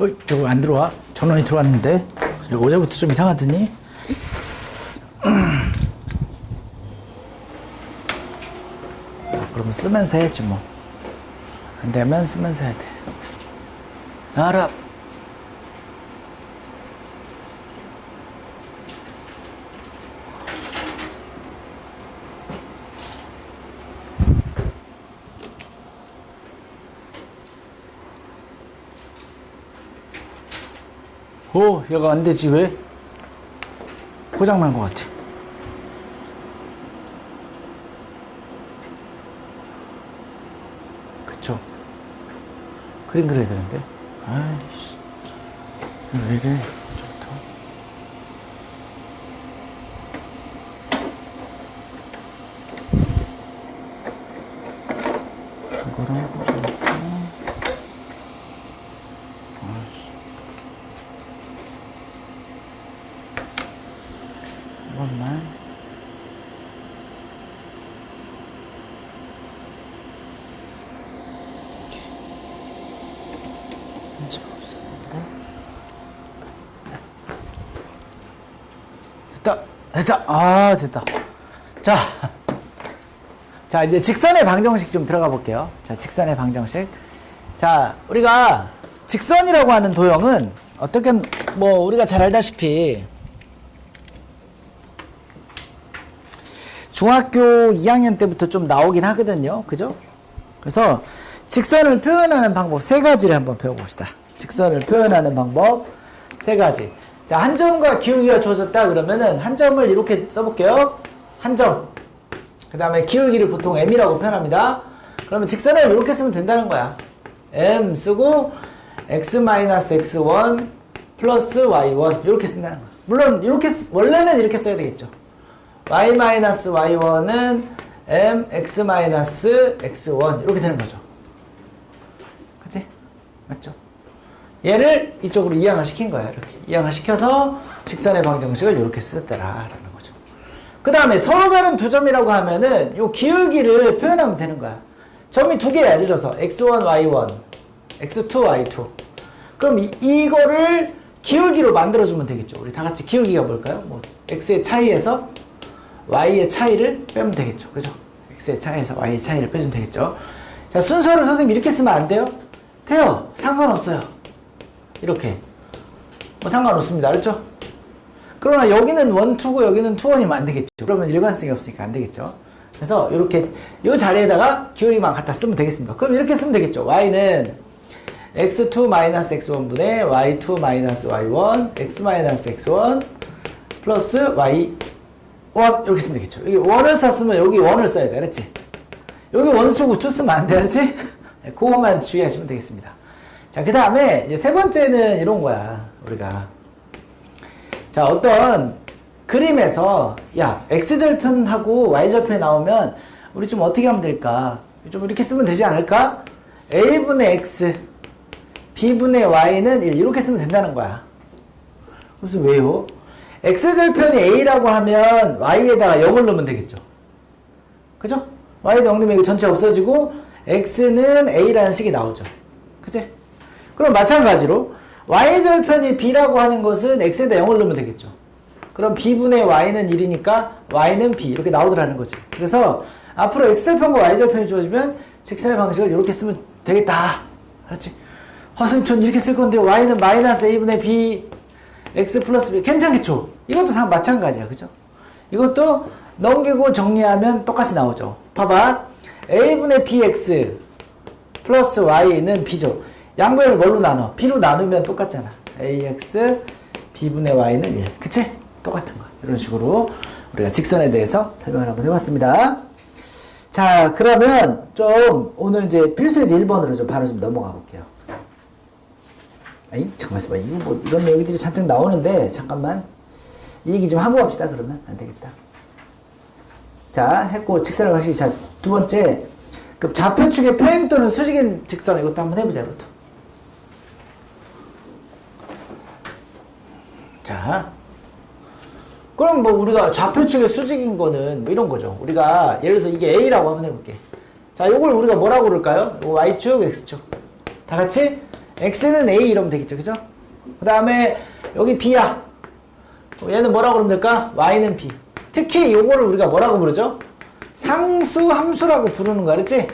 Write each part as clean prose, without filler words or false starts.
이거 안 들어와? 전원이 들어왔는데? 이거 어제부터 좀 이상하더니? 그러면 쓰면서 해야지 뭐. 안 되면 쓰면서 해야 돼. 알아. 얘가 안 되지, 왜? 고장난 것 같아. 그쵸? 그림 그려야 되는데. 아이씨. 왜 이래, 이쪽부터. 이거랑 꽂아놓고. 이것만. 문제가 없었는데. 됐다. 아, 됐다. 자, 이제 직선의 방정식 좀 들어가 볼게요. 자, 직선의 방정식. 자, 우리가 직선이라고 하는 도형은 어떻게, 우리가 잘 알다시피 중학교 2학년 때부터 좀 나오긴 하거든요. 그죠? 그래서 직선을 표현하는 방법 3가지를 한번 배워봅시다. 직선을 표현하는 방법 3가지. 자, 한 점과 기울기가 주어졌다 그러면은 한 점을 이렇게 써볼게요. 한 점. 그 다음에 기울기를 보통 m이라고 표현합니다. 그러면 직선을 이렇게 쓰면 된다는 거야. m 쓰고 x-x1 플러스 y1 이렇게 쓴다는 거야. 물론 이렇게 원래는 이렇게 써야 되겠죠. y-y1은 m x-x1 이렇게 되는 거죠. 그치? 맞죠? 얘를 이쪽으로 이항을 시킨 거야. 이렇게 이항을 시켜서 직선의 방정식을 이렇게 썼더라라는 거죠. 그 다음에 서로 다른 두 점이라고 하면은 요 기울기를 표현하면 되는 거야. 점이 두 개야. 예를 들어서 x1, y1, x2, y2. 그럼 이거를 기울기로 만들어주면 되겠죠. 우리 다 같이 기울기가 뭘까요? x의 차이에서 y의 차이를 빼면 되겠죠. 그죠? x의 차이에서 y의 차이를 빼주면 되겠죠. 자, 순서를 선생님 이렇게 쓰면 안 돼요? 돼요. 상관없어요. 이렇게. 상관없습니다. 알았죠? 그러나 여기는 1, 2고 여기는 2, 1이면 안 되겠죠. 그러면 일관성이 없으니까 안 되겠죠. 그래서 이렇게 이 자리에다가 기울기만 갖다 쓰면 되겠습니다. 그럼 이렇게 쓰면 되겠죠. y는 x2-x1분의 y2-y1 x-x1 플러스 y1 이렇게 쓰면 되겠죠. 여기 1을 썼으면 여기 1을 써야 돼. 알았지? 여기 1 쓰고 2 쓰면 안 돼. 알았지? 그것만 주의하시면 되겠습니다. 자, 그 다음에 이제 세 번째는 이런 거야. 우리가. 자, 어떤 그림에서 야, x절편하고 y절편이 나오면 우리 좀 어떻게 하면 될까? 좀 이렇게 쓰면 되지 않을까? a분의 x b분의 y는 1 이렇게 쓰면 된다는 거야. 그래서 왜요? x절편이 a라고 하면 y에다가 0을 넣으면 되겠죠. 그죠? y에다 0 넣으면 이거 전체 없어지고 x는 a라는 식이 나오죠. 그치? 그럼 마찬가지로 y절편이 b라고 하는 것은 x에다 0을 넣으면 되겠죠. 그럼 b분의 y는 1이니까 y는 b 이렇게 나오더라는 거지. 그래서 앞으로 x절편과 y절편이 주어지면 직선의 방식을 이렇게 쓰면 되겠다. 알았지? 선생님 전 이렇게 쓸 건데 y는 마이너스 a분의 b x 플러스 b 괜찮겠죠? 이것도 마찬가지야. 그죠? 이것도 넘기고 정리하면 똑같이 나오죠. 봐봐. a분의 bx 플러스 y는 b죠. 양변을 뭘로 나눠? b로 나누면 똑같잖아. ax b분의 y는 1. 그치? 똑같은 거야. 이런 식으로 우리가 직선에 대해서 설명을 한번 해봤습니다. 자, 그러면 좀 오늘 이제 필수예제 1번으로 좀 바로 좀 넘어가 볼게요. 아니, 잠깐만 있어봐. 이거 이런 얘기들이 잔뜩 나오는데, 잠깐만. 이 얘기 좀 하고 갑시다, 그러면. 안 되겠다. 자, 했고, 직선의 방식. 자, 두 번째. 그 좌표축의 평행 또는 수직인 직선, 이것도 한번 해보자, 이것도. 자. 그럼 우리가 좌표축의 수직인 거는 이런 거죠. 우리가, 예를 들어서 이게 A라고 한번 해볼게. 자, 요걸 우리가 뭐라고 그럴까요? 요 Y축, X축. 다 같이 x는 a 이러면 되겠죠. 그죠? 그 다음에 여기 b야. 얘는 뭐라고 그러면 될까? y는 b. 특히 요거를 우리가 뭐라고 부르죠? 상수함수라고 부르는 거 알았지?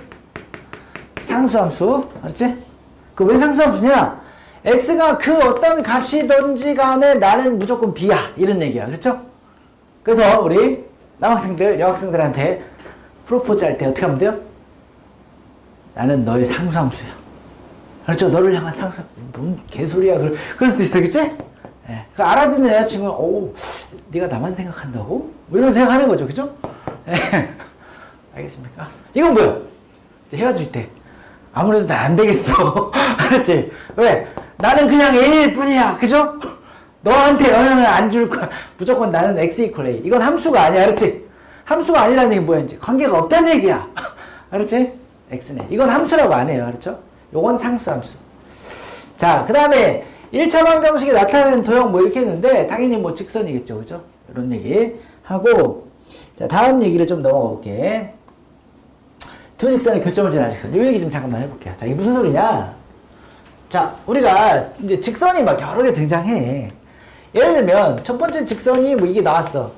상수함수. 알았지? 그 왜 상수함수냐? x가 그 어떤 값이든지 간에 나는 무조건 b야. 이런 얘기야. 그렇죠? 그래서 우리 남학생들, 여학생들한테 프로포즈 할 때 어떻게 하면 돼요? 나는 너의 상수함수야. 그렇죠? 너를 향한 상수, 뭔 개소리야. 그럴 수도 있어, 그치? 예. 그 알아듣는 여자친구는, 오, 네가 나만 생각한다고? 뭐 이런 생각하는 거죠, 그죠? 예. 알겠습니까? 이건 뭐야? 헤어질 때. 아무래도 나 안 되겠어. 알았지? 왜? 나는 그냥 A일 뿐이야. 그죠? 너한테 영향을 안 줄 거야. 무조건 나는 X 이퀄 A. 이건 함수가 아니야. 알았지? 함수가 아니라는 얘기 뭐야, 이제? 관계가 없다는 얘기야. 알았지? X네. 이건 함수라고 안 해요. 알았죠? 요건 상수함수. 자, 그 다음에 1차 방정식에 나타나는 도형 뭐 이렇게 했는데, 당연히 뭐 직선이겠죠. 그죠? 이런 얘기 하고, 자, 다음 얘기를 좀 넘어가 볼게. 두 직선의 교점을 지나는 직선. 이 얘기 좀 잠깐만 해볼게요. 자, 이게 무슨 소리냐? 자, 우리가 이제 직선이 막 여러 개 등장해. 예를 들면, 첫 번째 직선이 뭐 이게 나왔어.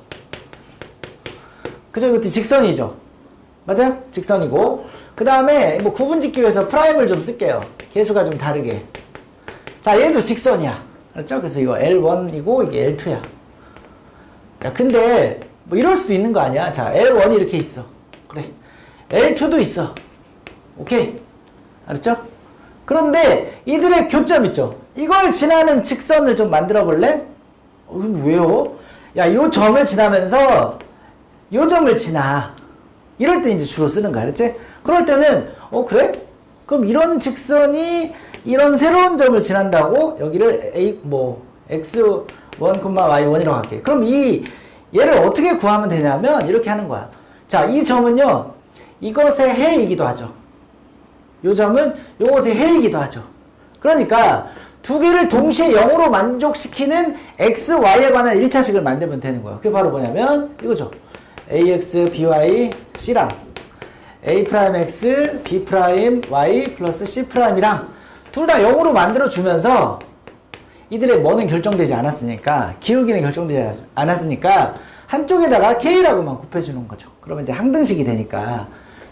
그죠? 이것도 직선이죠. 맞아요? 직선이고. 그 다음에 뭐 구분 짓기 위해서 프라임을 좀 쓸게요. 개수가 좀 다르게. 자, 얘도 직선이야. 그렇죠? 그래서 이거 L1이고 이게 L2야. 야, 근데 뭐 이럴 수도 있는 거 아니야? 자, L1이 이렇게 있어. 그래. L2도 있어. 오케이? 알았죠? 그런데 이들의 교점 있죠? 이걸 지나는 직선을 좀 만들어 볼래? 왜요? 야, 요 점을 지나면서 요 점을 지나. 이럴 때 이제 주로 쓰는 거 알았지? 그럴 때는 그래? 그럼 이런 직선이 이런 새로운 점을 지난다고 여기를 A 뭐 x1, y1이라고 할게. 그럼 얘를 어떻게 구하면 되냐면 이렇게 하는 거야. 자, 이 점은요. 이것의 해이기도 하죠. 요 점은 요것의 해이기도 하죠. 그러니까 두 개를 동시에 0으로 만족시키는 x, y에 관한 1차식을 만들면 되는 거야. 그게 바로 뭐냐면 이거죠. ax, by, c랑 a'x, b'y 플러스 c'이랑 둘 다 0으로 만들어주면서 이들의 뭐는 결정되지 않았으니까 기울기는 결정되지 않았으니까 한쪽에다가 k라고만 곱해주는 거죠. 그러면 이제 항등식이 되니까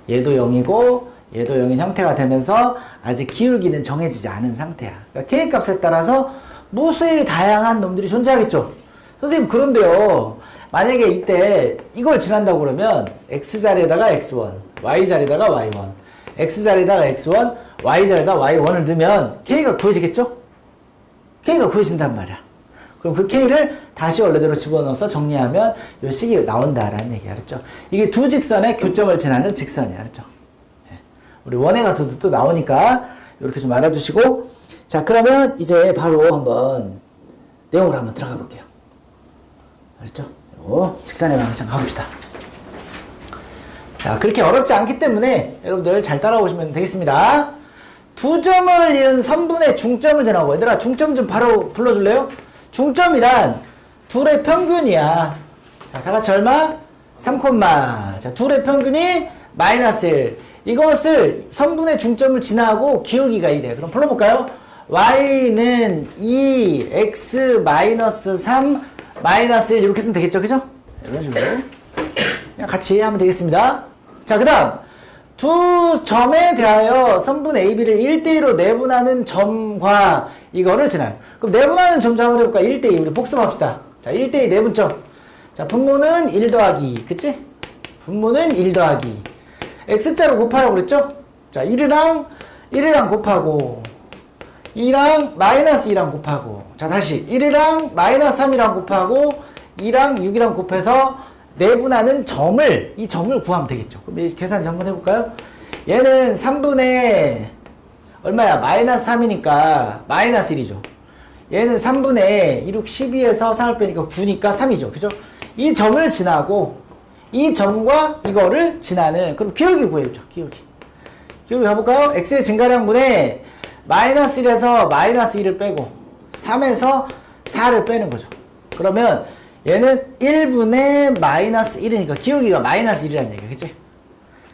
얘도 0이고 얘도 0인 형태가 되면서 아직 기울기는 정해지지 않은 상태야. 그러니까 k 값에 따라서 무수히 다양한 놈들이 존재하겠죠. 선생님 그런데요. 만약에 이때 이걸 지난다고 그러면 x자리에다가 x1, y자리에다가 y1, x자리에다가 x1, y자리에다가 y1을 넣으면 k가 구해지겠죠? k가 구해진단 말이야. 그럼 그 k를 다시 원래대로 집어넣어서 정리하면 이 식이 나온다라는 얘기 알았죠? 이게 두 직선의 교점을 지나는 직선이 알았죠? 우리 원에 가서도 또 나오니까 이렇게 좀 알아주시고, 자, 그러면 이제 바로 한번 내용으로 한번 들어가 볼게요. 알았죠? 직선의 방향 가봅시다. 자, 그렇게 어렵지 않기 때문에 여러분들 잘 따라오시면 되겠습니다. 두 점을 이은 선분의 중점을 지나고, 얘들아 중점 좀 바로 불러줄래요? 중점이란 둘의 평균이야. 자, 다 같이 얼마? 3, 자, 둘의 평균이 마이너스 1. 이것을 선분의 중점을 지나고 기울기가 1이에요. 그럼 불러볼까요? y는 2, x 마이너스 3, 마이너스 1 이렇게 쓰면 되겠죠? 그죠? 이런 식으로 그냥 같이 하면 되겠습니다. 자, 그 다음 두 점에 대하여 선분 AB를 1대2로 내분하는 점과 이거를 지나요. 그럼 내분하는 점 한번 해볼까? 1대2 우리 복습합시다. 자, 1대2 내분점. 자, 분모는 1 더하기 그치? 분모는 1 더하기 x자로 곱하라고 그랬죠? 자, 1이랑 곱하고 2랑 마이너스 2랑 곱하고, 자, 다시 1이랑 마이너스 3이랑 곱하고 2랑 6이랑 곱해서 내분하는 점을, 이 점을 구하면 되겠죠. 그럼 이 계산 한번 해볼까요? 얘는 3분의 얼마야? 마이너스 3이니까 마이너스 1이죠. 얘는 3분의 2, 6, 12에서 3을 빼니까 9니까 3이죠. 그죠? 이 점을 지나고 이 점과 이거를 지나는, 그럼 기울기 구해보죠. 기울기 가볼까요? x의 증가량분에 마이너스 1에서 마이너스 2를 빼고 3에서 4를 빼는 거죠. 그러면 얘는 1분의 마이너스 1이니까 기울기가 마이너스 1이라는 얘기야. 그치?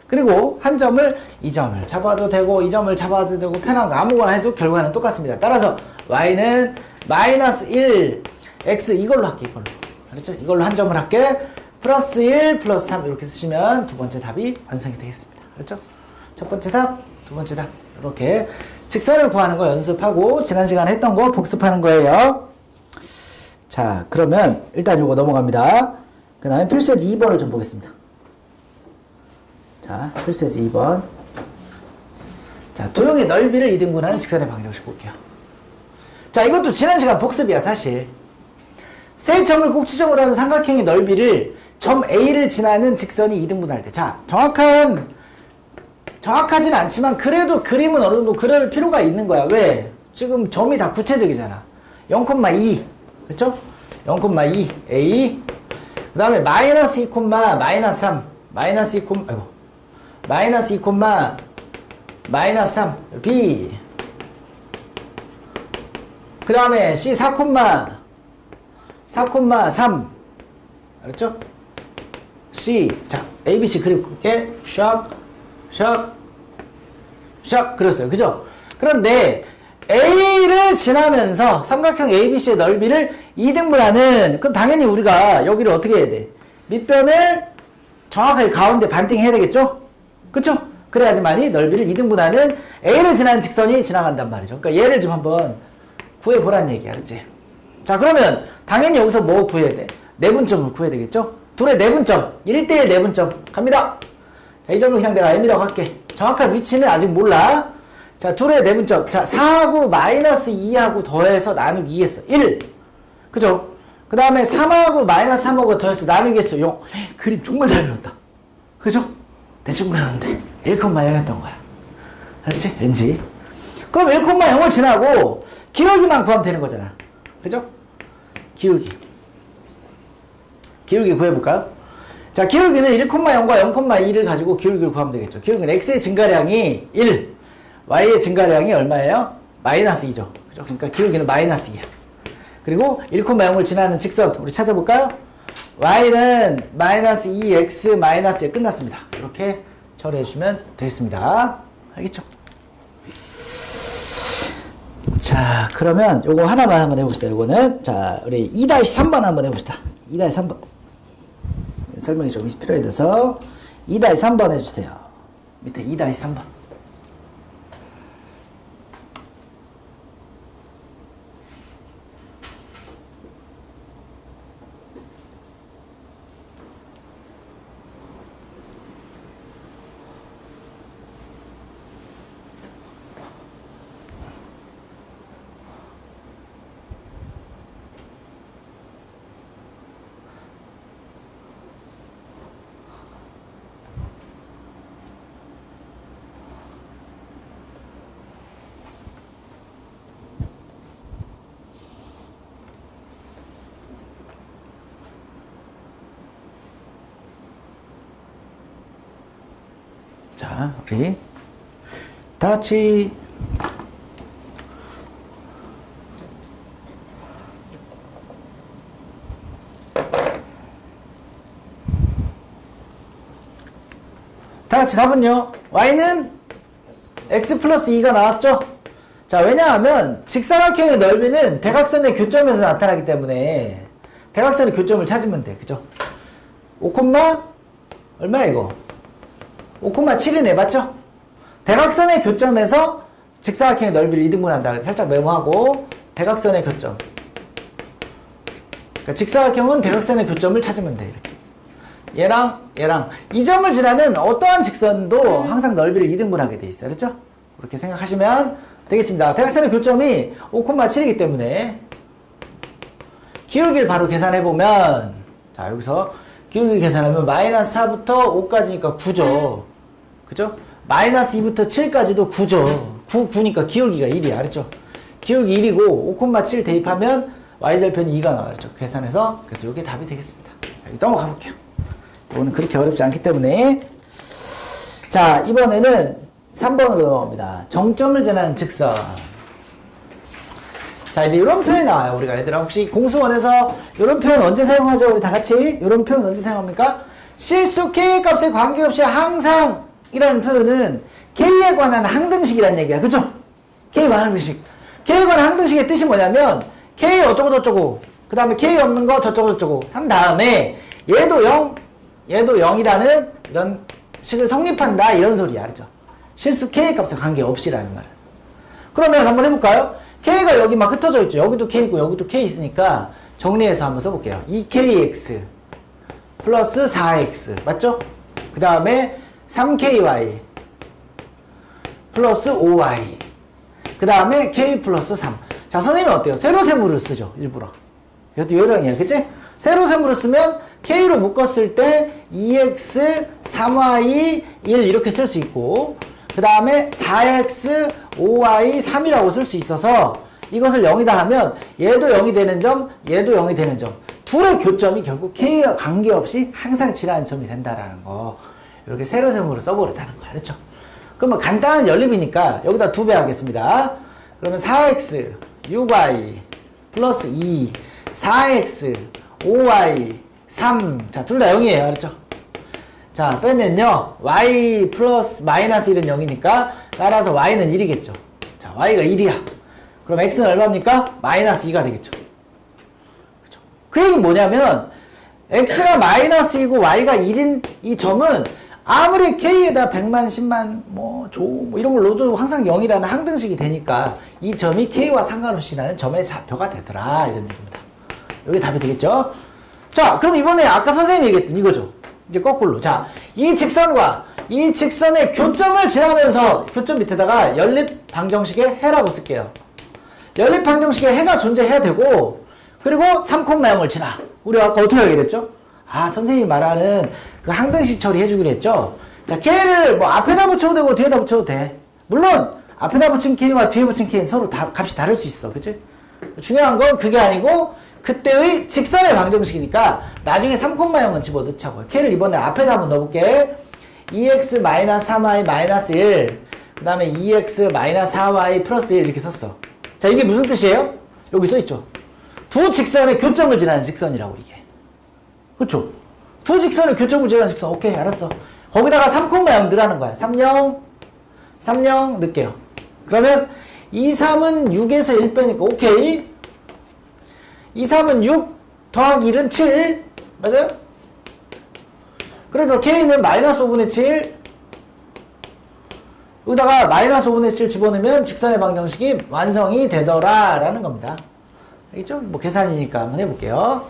그리고 한 점을, 이 점을 잡아도 되고, 이 점을 잡아도 되고, 편한 거 아무거나 해도 결과는 똑같습니다. 따라서 y는 마이너스 1, x 이걸로 할게, 이걸로. 그렇죠? 이걸로 한 점을 할게. 플러스 1, 플러스 3 이렇게 쓰시면 두 번째 답이 완성이 되겠습니다. 그렇죠? 첫 번째 답, 두 번째 답. 이렇게 직선을 구하는 거 연습하고 지난 시간에 했던 거 복습하는 거예요. 자, 그러면 일단 요거 넘어갑니다. 그 다음에 필수예제 2번을 좀 보겠습니다. 자, 필수예제 2번. 자, 도형의 넓이를 2등분하는 직선의 방정식 볼게요. 자, 이것도 지난 시간 복습이야, 사실. 세 점을 꼭지점으로 하는 삼각형의 넓이를 점 A를 지나는 직선이 2등분할 때. 자, 정확하지는 않지만 그래도 그림은 어느 정도 그릴 필요가 있는 거야. 왜? 지금 점이 다 구체적이잖아. 0,2. 그렇죠? 0,2 A. 그 다음에 마이너스 2, 마이너스 3. 마이너스 2, 마이너스 2, 마이너스 3. B. 그 다음에 C 4,3. 알았죠? C. 자, ABC 그릴게. 샥 그렸어요. 그죠? 그런데 A를 지나면서 삼각형 ABC의 넓이를 2등분하는, 그럼 당연히 우리가 여기를 어떻게 해야 돼? 밑변을 정확하게 가운데 반띵해야 되겠죠? 그쵸? 그래야지만이 넓이를 2등분하는 A를 지나는 직선이 지나간단 말이죠. 그러니까 얘를 좀 한번 구해보라는 얘기야. 그치? 자, 그러면 당연히 여기서 뭐 구해야 돼? 내분점을 구해야 되겠죠? 둘의 내분점, 1대1 내분점 갑니다. 자, 이 점을 그냥 내가 M이라고 할게. 정확한 위치는 아직 몰라. 자, 둘의 내분점. 자, 4하고 마이너스 2하고 더해서 나누기 2 했어. 1. 그죠? 그 다음에 3하고 마이너스 3하고 더해서 나누기 했어. 0. 그림 정말 잘 그렸다. 그죠? 대충 그렸는데 1,0였던 거야. 알았지? 왠지. 그럼 1,0을 지나고 기울기만 구하면 되는 거잖아. 그죠? 기울기 구해볼까요? 자, 기울기는 1,0과 0,2를 가지고 기울기를 구하면 되겠죠. 기울기는 x의 증가량이 1, y의 증가량이 얼마예요? 마이너스 2죠. 그죠? 그러니까 기울기는 마이너스 2야. 그리고 1,0을 지나는 직선 우리 찾아볼까요? y는 마이너스 2x 마이너스 1 끝났습니다. 이렇게 처리해주시면 되겠습니다. 알겠죠? 자, 그러면 요거 하나만 한번 해봅시다. 요거는 자, 우리 2-3번 한번 해봅시다. 2-3번 설명이 좀 필요해 돼서 2-3번 해주세요. 밑에 2-3번. 자, 우리 다 같이 답은요. y는 x 플러스 2가 나왔죠? 자, 왜냐하면 직사각형의 넓이는 대각선의 교점에서 나타나기 때문에 대각선의 교점을 찾으면 돼. 그죠? 5, 얼마야 이거? 5,7이네. 맞죠? 대각선의 교점에서 직사각형의 넓이를 2등분한다. 살짝 메모하고 대각선의 교점. 그러니까 직사각형은 대각선의 교점을 찾으면 돼. 이렇게. 얘랑 이 점을 지나는 어떠한 직선도 항상 넓이를 2등분하게 돼 있어요. 그렇죠? 그렇게 생각하시면 되겠습니다. 대각선의 교점이 5,7이기 때문에 기울기를 바로 계산해보면, 자, 여기서 기울기를 계산하면 마이너스 4부터 5까지니까 9죠. 그죠? 마이너스 2부터 7까지도 9죠. 9니까 기울기가 1이야. 알았죠? 기울기 1이고 5,7 대입하면 y절편이 2가 나와요. 그렇죠? 계산해서. 그래서 이게 답이 되겠습니다. 자, 여기 넘어가 볼게요. 이거는 그렇게 어렵지 않기 때문에. 자, 이번에는 3번으로 넘어갑니다. 정점을 지나는 직선. 자, 이제 이런 표현이 나와요. 우리가 얘들아, 혹시 공수원에서 이런 표현 언제 사용하죠? 우리 다 같이 이런 표현 언제 사용합니까? 실수 K 값에 관계없이 항상 항등식이라는 표현은 K에 관한 항등식이라는 얘기야. 그죠? K에 관한 항등식. K에 관한 항등식의 뜻이 뭐냐면 K 어쩌고 저쩌고 그 다음에 K 없는 거 저쩌고 저쩌고 한 다음에 얘도 0, 얘도 0이라는 이런 식을 성립한다 이런 소리야. 알죠? 실수 K 값에 관계없이라는 말. 그러면 한번 해볼까요? K가 여기 막 흩어져 있죠. 여기도 K고 여기도 K 있으니까 정리해서 한번 써볼게요. 2KX 플러스 4X 맞죠? 그 다음에 3KY 플러스 5Y 그 다음에 K 플러스 3. 자, 선생님은 어때요? 세로세모를 쓰죠. 일부러. 이것도 요령이야. 그치? 세로세모를 쓰면 K로 묶었을 때 2X, 3Y, 1 이렇게 쓸 수 있고 그 다음에 4X, 5Y, 3이라고 쓸 수 있어서 이것을 0이다 하면 얘도 0이 되는 점, 얘도 0이 되는 점. 둘의 교점이 결국 K와 관계없이 항상 지나는 점이 된다라는 거. 이렇게 세로세모를 써버렸다는 거야. 그렇죠? 그러면 간단한 연립이니까 여기다 2배 하겠습니다. 그러면 4X, 6Y, 플러스 2, 4X, 5Y, 3. 자, 둘 다 0이에요. 알았죠? 자, 빼면요. Y 플러스 마이너스 1은 0이니까 따라서 Y는 1이겠죠. 자, Y가 1이야. 그럼 X는 얼마입니까? 마이너스 2가 되겠죠. 그쵸? 그 얘기는 뭐냐면 X가 마이너스 2고 Y가 1인 이 점은 아무리 K에다 100만, 10만, 뭐 이런 걸 넣어도 항상 0이라는 항등식이 되니까 이 점이 K와 상관없이 나는 점의 좌표가 되더라. 이런 얘기입니다. 여기 답이 되겠죠? 자, 그럼 이번에 아까 선생님이 얘기했던 이거죠. 이제 거꾸로. 자, 이 직선과 이 직선의 교점을 지나면서 교점 밑에다가 연립 방정식의 해라고 쓸게요. 연립 방정식에 해가 존재해야 되고 그리고 3,0을 지나. 우리 아까 어떻게 하기로 했죠? 아, 선생님이 말하는 그 항등식 처리해주기로 했죠? 자, K를 뭐 앞에다 붙여도 되고 뒤에다 붙여도 돼. 물론 앞에다 붙인 K와 뒤에 붙인 K는 서로 값이 다를 수 있어. 그치? 중요한 건 그게 아니고 그때의 직선의 방정식이니까 나중에 3,0은 집어넣자고요. K를 이번에 앞에다 한번 넣어볼게. 2x-3y-1 그 다음에 2x-4y 플러스 1 이렇게 썼어. 자, 이게 무슨 뜻이에요? 여기 써있죠. 두 직선의 교점을 지나는 직선이라고 이게. 그쵸? 두 직선의 교점을 지나는 직선. 오케이, 알았어. 거기다가 3,0 넣으라는 거야. 30 넣을게요. 그러면 2, 3은 6에서 1 빼니까 오케이. 2, 3은 6 더하기 1은 7 맞아요? 그러니까 K는 마이너스 5분의 7 여기다가 마이너스 5분의 7 집어넣으면 직선의 방정식이 완성이 되더라 라는 겁니다. 알겠죠? 뭐 계산이니까 한번 해볼게요.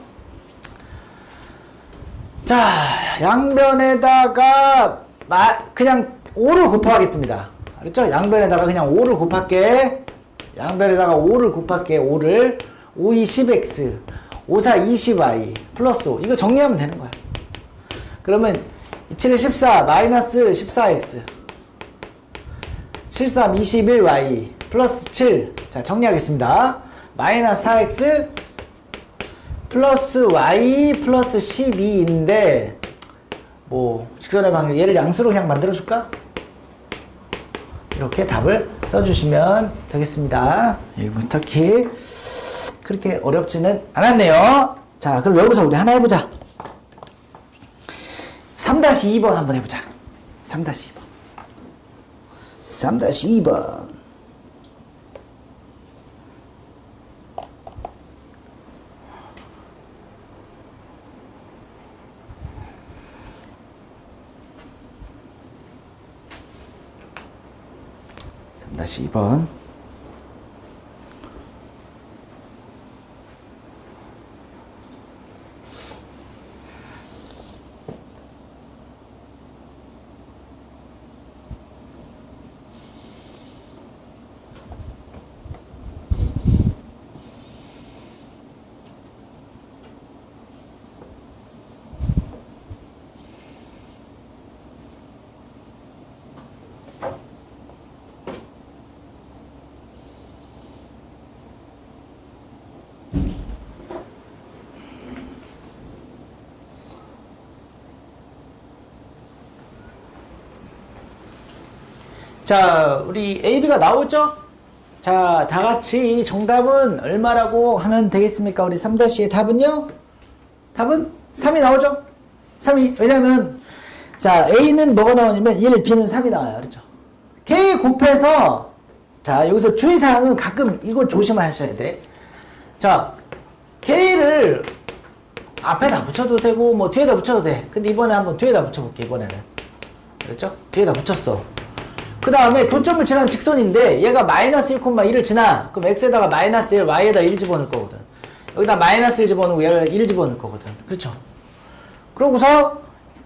자, 양변에다가 그냥 5를 곱하겠습니다. 알았죠? 양변에다가 그냥 5를 곱할게. 양변에다가 5를 곱할게. 5를 5, 2, 10x 5, 4, 20y 플러스 5 이거 정리하면 되는 거야. 그러면 27, 14 마이너스 14x 73, 21y 플러스 7 자 정리하겠습니다. 마이너스 4x 플러스 y 플러스 12인데 뭐 직선의 방향 얘를 양수로 그냥 만들어줄까? 이렇게 답을 써주시면 되겠습니다. 뭐 특히 그렇게 어렵지는 않았네요. 자, 그럼 여기서 우리 하나 해보자. 3-2번 한번 해보자. 3-2번. 3-2번. 다시 2번. 자, 우리 AB가 나오죠? 자, 다 같이 정답은 얼마라고 하면 되겠습니까? 우리 3-의 답은요? 답은 3이 나오죠? 3이. 왜냐면 자, A는 뭐가 나오냐면 1, B는 3이 나와요. 그렇죠? K 곱해서, 자, 여기서 주의사항은 가끔 이거 조심하셔야 돼. 자, K를 앞에다 붙여도 되고, 뭐 뒤에다 붙여도 돼. 근데 이번에 한번 뒤에다 붙여볼게, 이번에는. 그렇죠? 뒤에다 붙였어. 그 다음에 교점을 지나는 직선인데, 얘가 마이너스 1,1을 지나. 그럼 X에다가 마이너스 1, Y에다 1 집어넣을 거거든. 여기다 마이너스 1 집어넣고 얘가 1 집어넣을 거거든. 그렇죠? 그러고서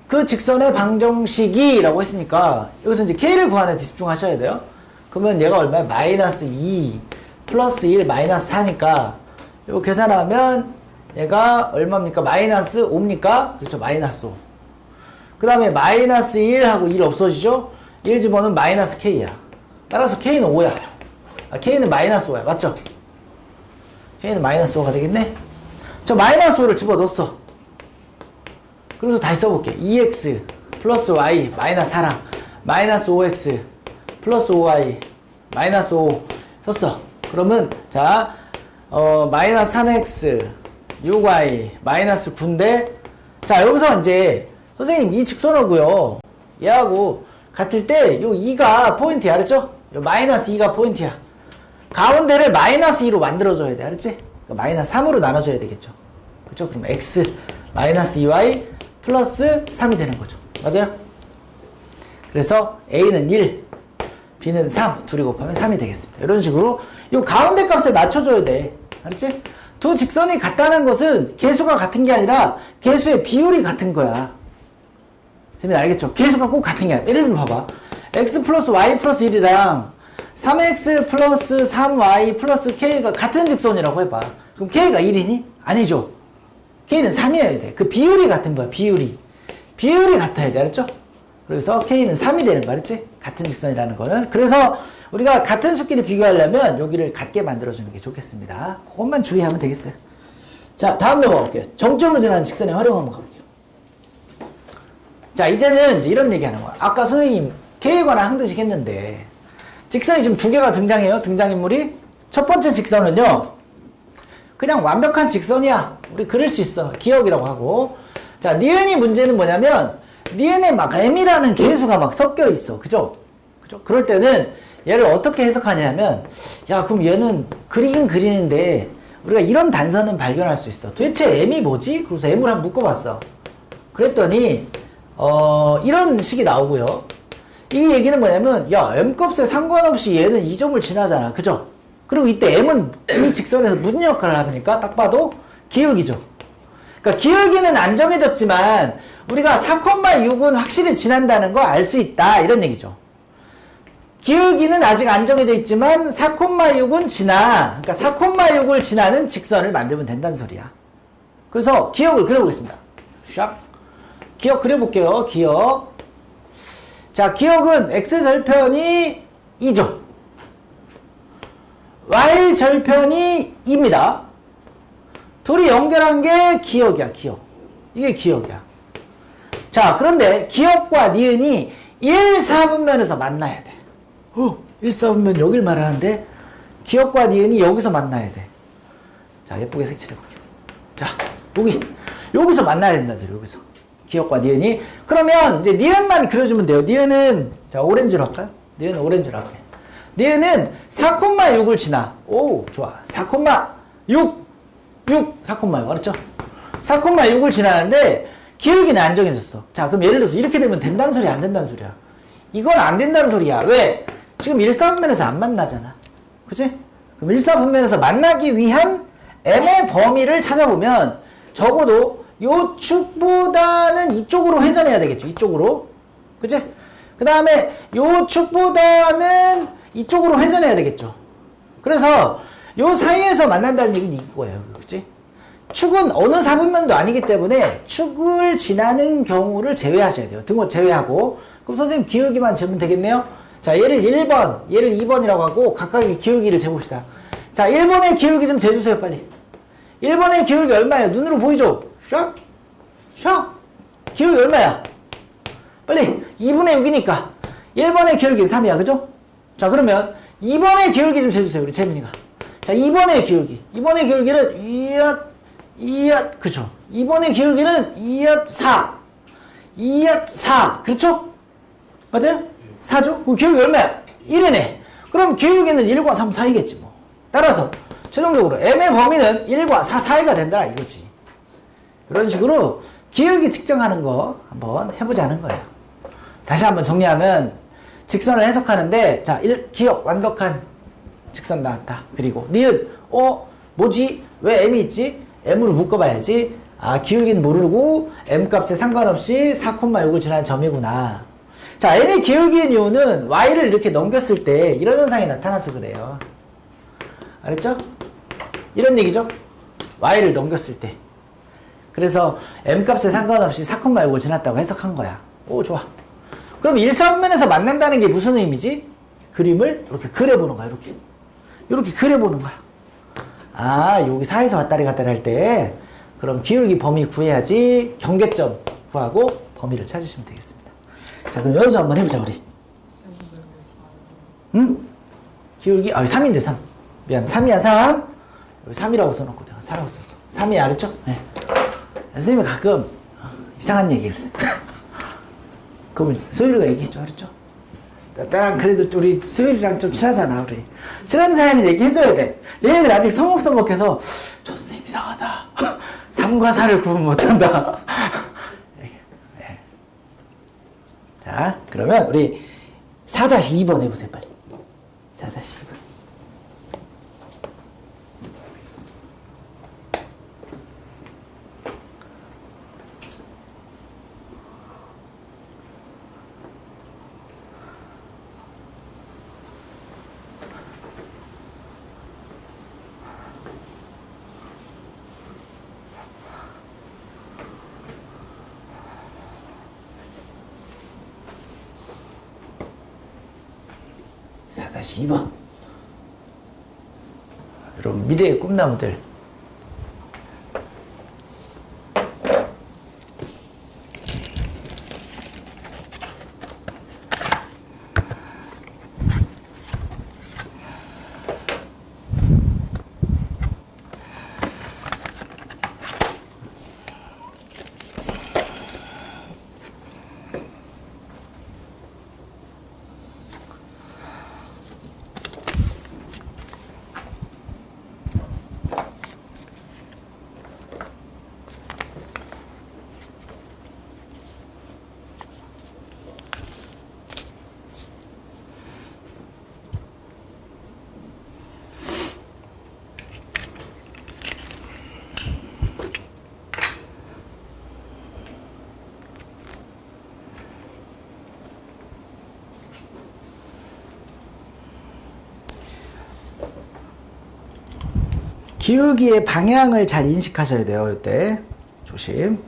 그 직선의 방정식이라고 했으니까 여기서 이제 K를 구하는 데 집중하셔야 돼요. 그러면 얘가 얼마야? 마이너스 2 플러스 1 마이너스 4니까 이거 계산하면 얘가 얼마입니까? 마이너스 5입니까? 그렇죠. 마이너스 5. 그 다음에 마이너스 1하고 1 없어지죠? 1 집어넣으면 마이너스 K야. 따라서 K는 5야. K는 마이너스 5야. 맞죠? K는 마이너스 5가 되겠네? 저 마이너스 5를 집어넣었어. 그래서 다시 써볼게. 2x 플러스 y 마이너스 4랑 마이너스 5x 플러스 5y 마이너스 5 썼어. 그러면 자 마이너스 3x 6y 마이너스 9인데 자 여기서 이제 선생님 이 직선하고요 얘하고 같을 때 요 2가 포인트야. 알았죠? 요 마이너스 2가 포인트야. 가운데를 마이너스 2로 만들어줘야 돼. 알았지? 마이너스 3으로 나눠줘야 되겠죠. 그쵸? 그럼 x 마이너스 2y 플러스 3이 되는 거죠. 맞아요? 그래서 A는 1, B는 3, 둘이 곱하면 3이 되겠습니다. 이런 식으로 이 가운데 값을 맞춰줘야 돼. 알았지? 두 직선이 같다는 것은 개수가 같은 게 아니라 개수의 비율이 같은 거야. 재민 알겠죠? 개수가 꼭 같은 게 아니라 예를 들면 봐봐. x 플러스 y 플러스 1이랑 3x 플러스 3y 플러스 k가 같은 직선이라고 해봐. 그럼 k가 1이니? 아니죠. K는 3이어야 돼. 그 비율이 같은 거야, 비율이. 비율이 같아야 돼, 알았죠? 그래서 K는 3이 되는 거, 알았지? 같은 직선이라는 거는. 그래서 우리가 같은 수끼리 비교하려면 여기를 같게 만들어주는 게 좋겠습니다. 그것만 주의하면 되겠어요. 자, 다음 넘어가 볼게요. 정점을 지나는 직선의 활용 한번 가볼게요. 자, 이제는 이제 이런 얘기 하는 거야. 아까 선생님 K에 관한 항등식 했는데, 직선이 지금 2개가 등장해요, 등장인물이. 첫 번째 직선은요, 그냥 완벽한 직선이야. 우리 그릴 수 있어. 기억이라고 하고. 자, 니은이 문제는 뭐냐면, 니은에 막 m이라는 개수가 막 섞여 있어. 그죠? 그죠? 그럴 때는 얘를 어떻게 해석하냐면, 야, 그럼 얘는 그리긴 그리는데, 우리가 이런 단서는 발견할 수 있어. 도대체 m이 뭐지? 그래서 m을 한번 묶어봤어. 그랬더니, 이런 식이 나오고요. 이 얘기는 뭐냐면, 야, m값에 상관없이 얘는 이 점을 지나잖아. 그죠? 그리고 이때 m은 이 직선에서 무슨 역할을 합니까? 딱 봐도 기울기죠. 그러니까 기울기는 안 정해졌지만 우리가 4,6은 확실히 지난다는 거 알 수 있다. 이런 얘기죠. 기울기는 아직 안 정해져 있지만 4,6은 지나. 그러니까 4,6을 지나는 직선을 만들면 된다는 소리야. 그래서 기억을 그려보겠습니다. 샥. 기억 그려볼게요. 기억. 자, 기억은 x절편이 2죠. y절편이 2입니다. 둘이 연결한 게 기억이야, 기억. 이게 기억이야. 자, 그런데 기억과 니은이 1, 4분면에서 만나야 돼. 1, 4분면 여길 말하는데 기억과 니은이 여기서 만나야 돼. 자, 예쁘게 색칠해볼게요. 자, 여기서 만나야 된다, 여기서. 기억과 니은이. 그러면 이제 니은만 그려주면 돼요. 니은은, 자, 오렌지로 할까요? 니은은 오렌지로 할게요. 니은은 4,6을 지나. 오, 좋아. 4,6. 4,6. 알았죠? 4,6을 지나는데, 기울기는 안 정해졌어. 자, 그럼 예를 들어서 이렇게 되면 된다는 소리야, 안 된다는 소리야? 이건 안 된다는 소리야. 왜? 지금 1사분면에서 안 만나잖아. 그치? 그럼 1사분면에서 만나기 위한 m의 범위를 찾아보면, 적어도 요 축보다는 이쪽으로 회전해야 되겠죠. 이쪽으로. 그치? 그 다음에 요 축보다는 이쪽으로 회전해야 되겠죠. 그래서 요 사이에서 만난다는 얘기는 이거예요. 그치? 축은 어느 사분면도 아니기 때문에 축을 지나는 경우를 제외하셔야 돼요. 등호 제외하고. 그럼 선생님 기울기만 재면 되겠네요. 자, 얘를 1번, 얘를 2번이라고 하고 각각의 기울기를 재봅시다. 자, 1번의 기울기 좀 재주세요, 빨리. 1번의 기울기 얼마예요? 눈으로 보이죠? 샥? 샥? 기울기 얼마야? 빨리. 2분의 6이니까. 1번의 기울기 3이야, 그죠? 자, 그러면 2번의 기울기 좀 재주세요, 우리 재민이가. 자, 2번의 기울기. 2번의 기울기는 그죠? 2번의 기울기는 4. 2야 4. 그렇죠? 맞아요? 4죠? 그럼 기울기 얼마야? 1이네. 그럼 기울기는 1과 3 사이겠지 뭐. 따라서 최종적으로 m의 범위는 1과 4 사이가 된다 이거지. 이런 식으로 기울기 측정하는 거 한번 해보자는 거예요. 다시 한번 정리하면 직선을 해석하는데 자, 기억 완벽한 직선 나왔다. 그리고 니은 뭐지? 왜 m이 있지? m으로 묶어봐야지. 아, 기울기는 모르고 m값에 상관없이 4,6을 지나는 점이구나. 자, m이 기울기인 이유는 y를 이렇게 넘겼을 때 이런 현상이 나타나서 그래요. 알았죠? 이런 얘기죠? y를 넘겼을 때. 그래서 m값에 상관없이 4,6을 지났다고 해석한 거야. 오, 좋아. 그럼 1,3면에서 만난다는 게 무슨 의미지? 그림을 이렇게 그려보는 거야, 이렇게. 이렇게 그려보는 거야. 아, 여기 4에서 왔다리 갔다리 할 때, 그럼 기울기 범위 구해야지 경계점 구하고 범위를 찾으시면 되겠습니다. 자, 그럼 여기서 한번 해보자, 우리. 응? 기울기, 3인데, 3. 미안, 3이야, 3. 여기 3이라고 써놓고 내가 4라고 썼어. 3이 알았죠? 네. 선생님이 가끔 이상한 얘기를. 그러면 소율이가 얘기했죠, 알았죠? 나랑 그래도 우리 소율이랑 좀 친하잖아, 우리. 친한 사이는 얘기해줘야 돼. 얘는 아직 서먹서먹해서, 저 선생님 이상하다. 3과 4를 구분 못한다. 네. 자, 그러면 우리 4-2번 해보세요, 빨리. 4-2번. 다시 2번. 여러분, 미래의 꿈나무들. 기울기의 방향을 잘 인식하셔야 돼요. 이때 조심.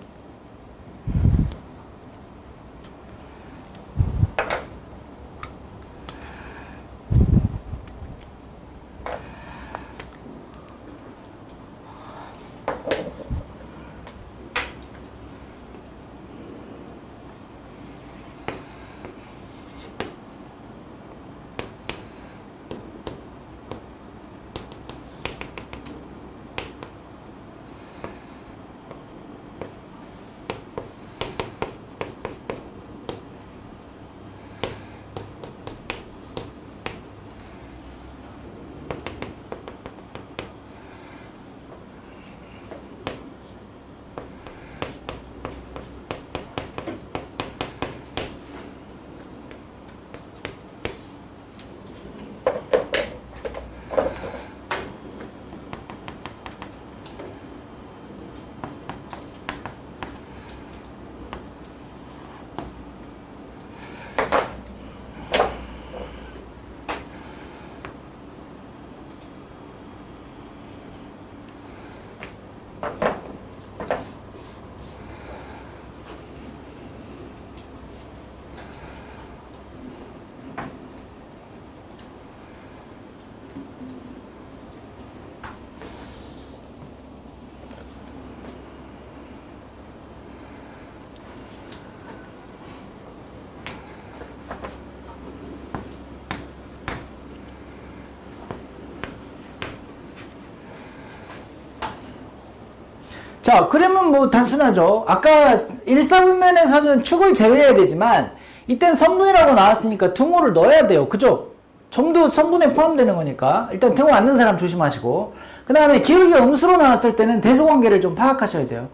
자, 그러면 뭐 단순하죠. 아까 1사분면에서는 축을 제외해야 되지만 이땐 선분이라고 나왔으니까 등호를 넣어야 돼요. 그죠? 점도 선분에 포함되는 거니까 일단 등호 안 넣은 사람 조심하시고, 그 다음에 기울기가 음수로 나왔을 때는 대소관계를 좀 파악하셔야 돼요.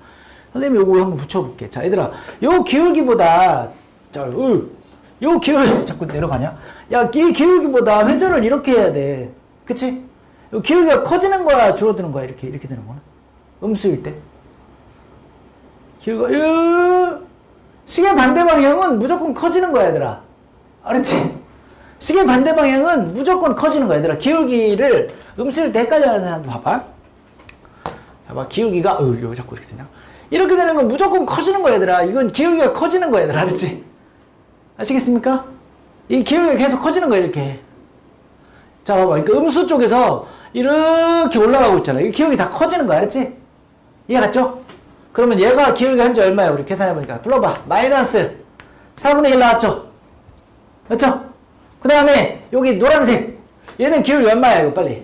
선생님이 요거 한번 붙여볼게. 자, 얘들아, 요 기울기보다, 자, 요 기울기 자꾸 내려가냐? 야, 이 기울기보다 회전을 이렇게 해야 돼. 그치? 요 기울기가 커지는 거야, 줄어드는 거야? 이렇게 되는 거야. 음수일 때. 기울기가, 시계 반대 방향은 무조건 커지는 거야, 얘들아. 알았지? 시계 반대 방향은 무조건 커지는 거야, 얘들아. 기울기를 음수일 때 헷갈려 하는 사람 봐봐. 봐봐, 기울기가, 여기 자꾸 이렇게 되냐? 이렇게 되는 건 무조건 커지는 거야, 얘들아. 이건 기울기가 커지는 거야, 얘들아. 알았지? 아시겠습니까? 이 기울기가 계속 커지는 거야, 이렇게. 자, 봐봐. 그러니까 음수 쪽에서 이렇게 올라가고 있잖아. 이 기울기 다 커지는 거야, 알았지? 이해 갔죠? 그러면 얘가 기울기 한지 얼마야? 우리 계산해보니까. 불러봐. 마이너스 4분의 1 나왔죠? 맞죠? 그 다음에 여기 노란색. 얘는 기울기 얼마야, 이거 빨리.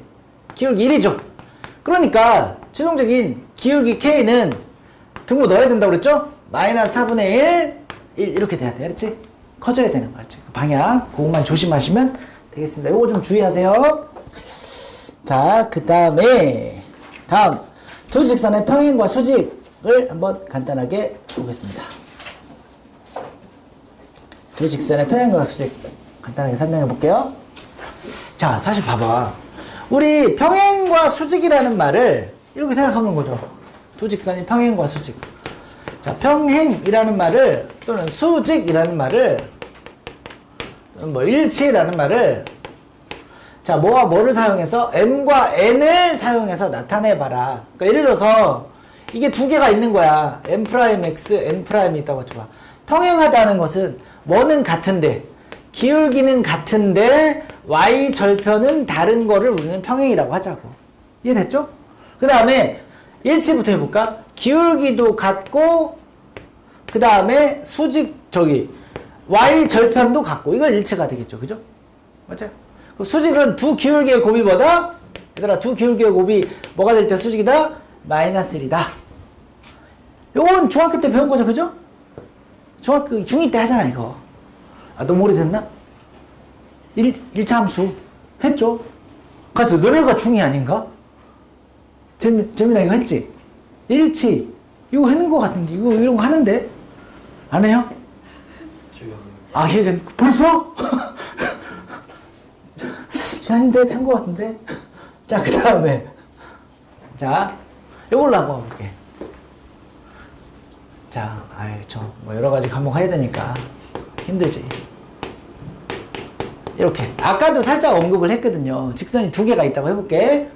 기울기 1이죠? 그러니까 최종적인 기울기 K는 등호 넣어야 된다고 그랬죠? 마이너스 4분의 1 이렇게 돼야 돼. 알았지? 커져야 되는 거 알았지? 방향 그것만 조심하시면 되겠습니다. 요거 좀 주의하세요. 자, 그 다음에 다음 두 직선의 평행과 수직을 한번 간단하게 보겠습니다. 두 직선의 평행과 수직 간단하게 설명해 볼게요. 자, 사실 봐봐. 우리 평행과 수직이라는 말을 이렇게 생각하는 거죠. 두 직선이 평행과 수직. 자, 평행이라는 말을 또는 수직이라는 말을 또는 뭐 일치라는 말을 자, 뭐와 뭐를 사용해서 m과 n을 사용해서 나타내봐라. 그러니까 예를 들어서 이게 두 개가 있는 거야. m'x, n'이 있다고 해봐. 평행하다는 것은 뭐는 같은데 기울기는 같은데 y 절편은 다른 거를 우리는 평행이라고 하자고. 이해됐죠? 그 다음에 일치부터 해볼까? 기울기도 같고 그 다음에 수직 y 절편도 같고 이걸 일치가 되겠죠. 그죠? 맞아요? 수직은 두 기울기의 곱이보다 얘들아 두 기울기의 곱이 뭐가 될 때 수직이다? 마이너스 1이다. 요건 중학교 때 배운 거죠. 그죠? 중학교 중2 때 하잖아 이거. 아, 너무 오래됐나? 1차 함수 했죠? 그래서 너네가 중2 아닌가? 재민아 이거 했지? 일치 이거 했는 거 같은데 이거 이런 거 하는데 안 해요? 아 이게 벌써? 했는데 한 거 같은데. 자, 그 다음에 자 이걸로 한번 볼게. 자, 뭐 여러 가지 과목 해야 되니까 힘들지. 이렇게 아까도 살짝 언급을 했거든요. 직선이 두 개가 있다고 해볼게.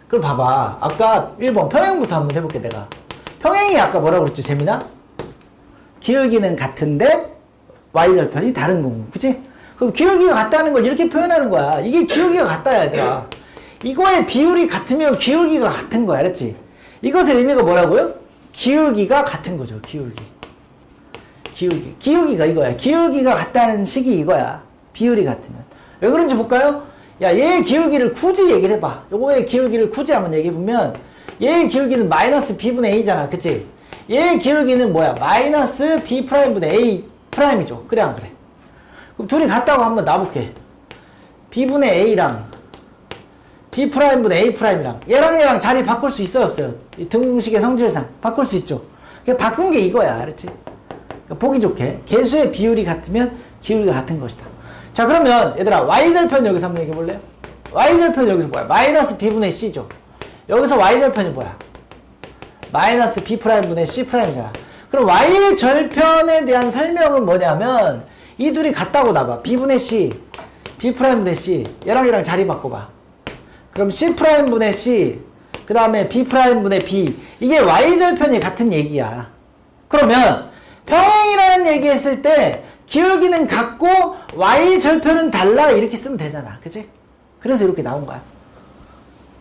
그럼 봐봐. 아까 1번 평행부터 한번 해볼게. 내가 평행이 아까 뭐라고 그랬지 재민아? 기울기는 같은데 y절편이 다른 거고, 그치? 그럼 기울기가 같다는 걸 이렇게 표현하는 거야. 이게 기울기가 같다 얘들아. 이거의 비율이 같으면 기울기가 같은 거야, 알았지? 이것의 의미가 뭐라고요? 기울기가 같은 거죠. 기울기가 이거야. 기울기가 같다는 식이 이거야. 비율이 같으면. 왜 그런지 볼까요? 야, 얘의 기울기를 굳이 얘기를 해봐. 요거의 기울기를 굳이 한번 얘기해보면 얘의 기울기는 마이너스 b분의 a잖아. 그치? 얘의 기울기는 뭐야? 마이너스 b'분의 a 프라임이죠. 그래 안 그래? 그럼 둘이 같다고 한번 놔볼게. b분의 a랑 b'분의 a'이랑 얘랑 자리 바꿀 수 있어요 없어요? 이 등식의 성질상 바꿀 수 있죠. 그러니까 바꾼 게 이거야. 알았지? 그러니까 보기 좋게 개수의 비율이 같으면 기울기가 같은 것이다. 자, 그러면 얘들아 y절편 여기서 한번 얘기해볼래요? y절편 여기서 뭐야? 마이너스 b분의 c죠. 여기서 y절편이 뭐야? 마이너스 b'분의 c'이잖아. 그럼 y절편에 대한 설명은 뭐냐면 이 둘이 같다고 놔봐. b분의 c, b'분의 c 얘랑 자리 바꿔봐. 그럼 c'분의 c 그 다음에 b'분의 b 이게 y절편이 같은 얘기야. 그러면 평행이라는 얘기 했을 때 기울기는 같고 y절편은 달라 이렇게 쓰면 되잖아. 그치? 그래서 이렇게 나온 거야.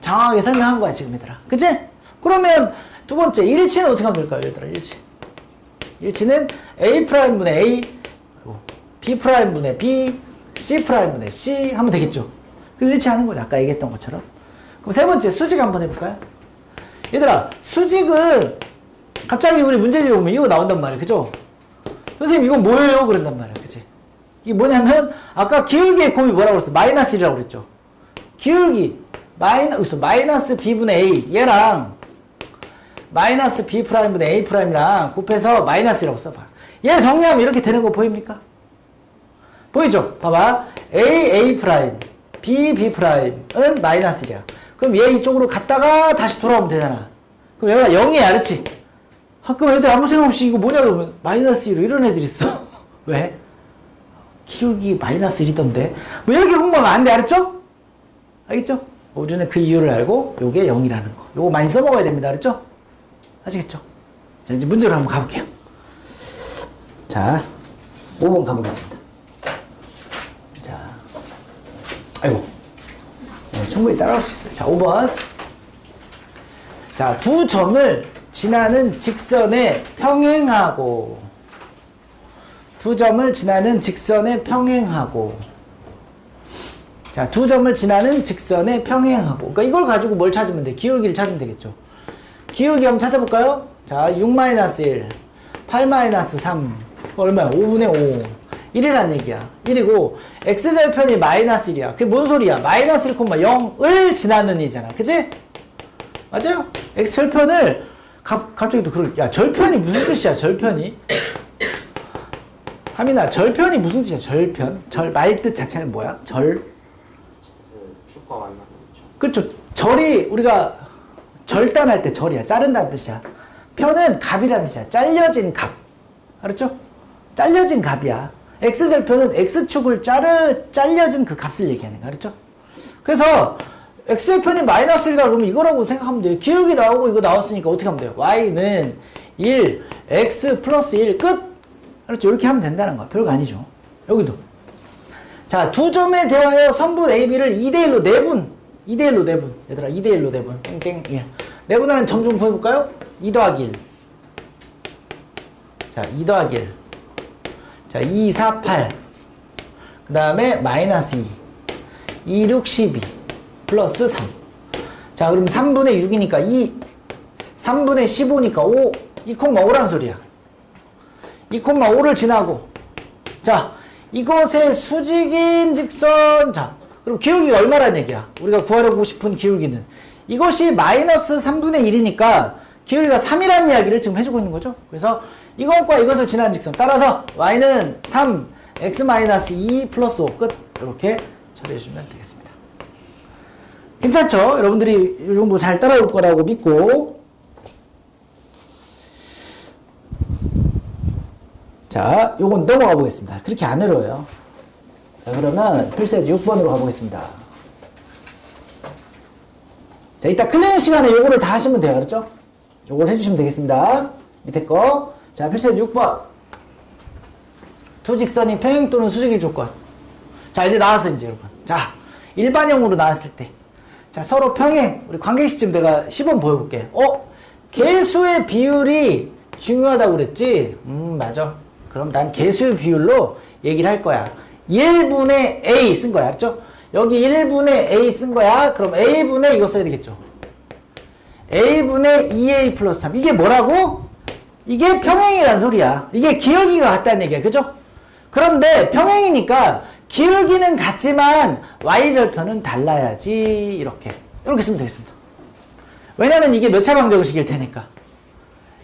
정확하게 설명한 거야 지금 얘들아. 그치? 그러면 두 번째 일치는 어떻게 하면 될까요 얘들아? 일치는 a'분의 a b'분의 b c'분의 c 하면 되겠죠. 그 일치하는 거죠. 아까 얘기했던 것처럼. 그럼 세 번째 수직 한번 해볼까요? 얘들아 수직은 갑자기 우리 문제집 보면 이거 나온단 말이야. 그죠? 선생님, 이건 뭐예요? 그런단 말이야. 그치? 이게 뭐냐면, 아까 기울기의 곱이 뭐라고 그랬어? 마이너스 1이라고 그랬죠? 기울기, 마이너스 b분의 a, 얘랑, 마이너스 b 프라임분의 a 프라임이랑 곱해서 마이너스라고 써봐. 얘 정리하면 이렇게 되는 거 보입니까? 보이죠? 봐봐. a 프라임, b 프라임은 마이너스 1이야. 그럼 얘 이쪽으로 갔다가 다시 돌아오면 되잖아. 그럼 얘가 0이야, 알았지? 가끔 애들 아무 생각 없이 이거 뭐냐 그러면 마이너스 1로 이런 애들 있어. 왜? 기울기 마이너스 1이던데. 뭐 이렇게 공부하면 안 돼, 알았죠? 알겠죠? 우리는 그 이유를 알고 요게 0이라는 거. 요거 많이 써먹어야 됩니다, 알았죠? 아시겠죠? 자, 이제 문제로 한번 가볼게요. 자, 5번 가보겠습니다. 자, 아이고. 네, 충분히 따라올 수 있어요. 자, 5번. 자, 두 점을 지나는 직선에 평행하고, 두 점을 지나는 직선에 평행하고, 자, 두 점을 지나는 직선에 평행하고. 그러니까 이걸 가지고 뭘 찾으면 돼? 기울기를 찾으면 되겠죠. 기울기 한번 찾아볼까요? 자, 6-1, 8-3. 얼마야? 5분의 5. 1이란 얘기야. 1이고, x절편이 마이너스 1이야. 그게 뭔 소리야? 마이너스 1,0을 지나는 이잖아. 그치? 맞아요? x절편을, 갑자기 또 야, 절편이 무슨 뜻이야, 절편이? 하민아, 절편이 무슨 뜻이야, 절편? 말뜻 자체는 뭐야? 축과 만나는 거죠. 그렇죠. 절이, 우리가 절단할 때 절이야. 자른다는 뜻이야. 편은 값이라는 뜻이야. 잘려진 값. 알았죠? 잘려진 값이야. x절편은 x축을 잘려진 그 값을 얘기하는 거야. 알았죠? 그래서 x절편이 마이너스 1이다 그러면 이거라고 생각하면 돼요. 기울기 나오고 이거 나왔으니까 어떻게 하면 돼요? y는 1, x 플러스 1 끝. 알았죠? 이렇게 하면 된다는 거야. 별거 아니죠. 여기도. 자, 두 점에 대하여 선분 AB를 2대1로 내분. 2대1로 내분. 얘들아, 2대1로 내분. 땡땡 1. 내분하는 점 좀 구해볼까요? 2 더하기 1. 자, 2 더하기 1. 자, 2, 4, 8. 그 다음에 마이너스 2. 2, 6, 12. 플러스 3. 자, 그럼 3분의 6이니까 2. 3분의 15니까 5. 2,5란 소리야. 2,5를 지나고. 자, 이것의 수직인 직선. 자, 그럼 기울기가 얼마란 얘기야? 우리가 구하려고 싶은 기울기는. 이것이 마이너스 3분의 1이니까 기울기가 3이라는 이야기를 지금 해주고 있는 거죠. 그래서 이것과 이것을 지나는 직선. 따라서 y는 3, x-2 플러스 5 끝. 이렇게 처리해주면 되겠습니다. 괜찮죠? 여러분들이 이 정도 잘 따라올 거라고 믿고. 자, 요건 넘어가 보겠습니다. 그렇게 안 어려워요. 자, 그러면 필수예제 6번으로 가보겠습니다. 자, 이따 클리어 시간에 요거를 다 하시면 돼요. 그렇죠? 요걸 해주시면 되겠습니다. 밑에 거. 자, 필수예제 6번. 두 직선이 평행 또는 수직일 조건. 자, 이제 나왔어요, 이제 여러분. 자, 일반형으로 나왔을 때. 자, 서로 평행. 우리 관계시점 내가 시범 보여볼게. 개수의 비율이 중요하다고 그랬지? 맞아. 그럼 난 개수 비율로 얘기를 할 거야. 1분의 A 쓴 거야. 알았죠? 여기 1분의 A 쓴 거야. 그럼 A분의 이거 써야 되겠죠. A분의 2A 플러스 3. 이게 뭐라고? 이게 평행이란 소리야. 이게 기울기가 같다는 얘기야. 그죠? 그런데 평행이니까 기울기는 같지만 Y절편은 달라야지. 이렇게 쓰면 되겠습니다. 왜냐면 이게 몇 차 방정식일 테니까.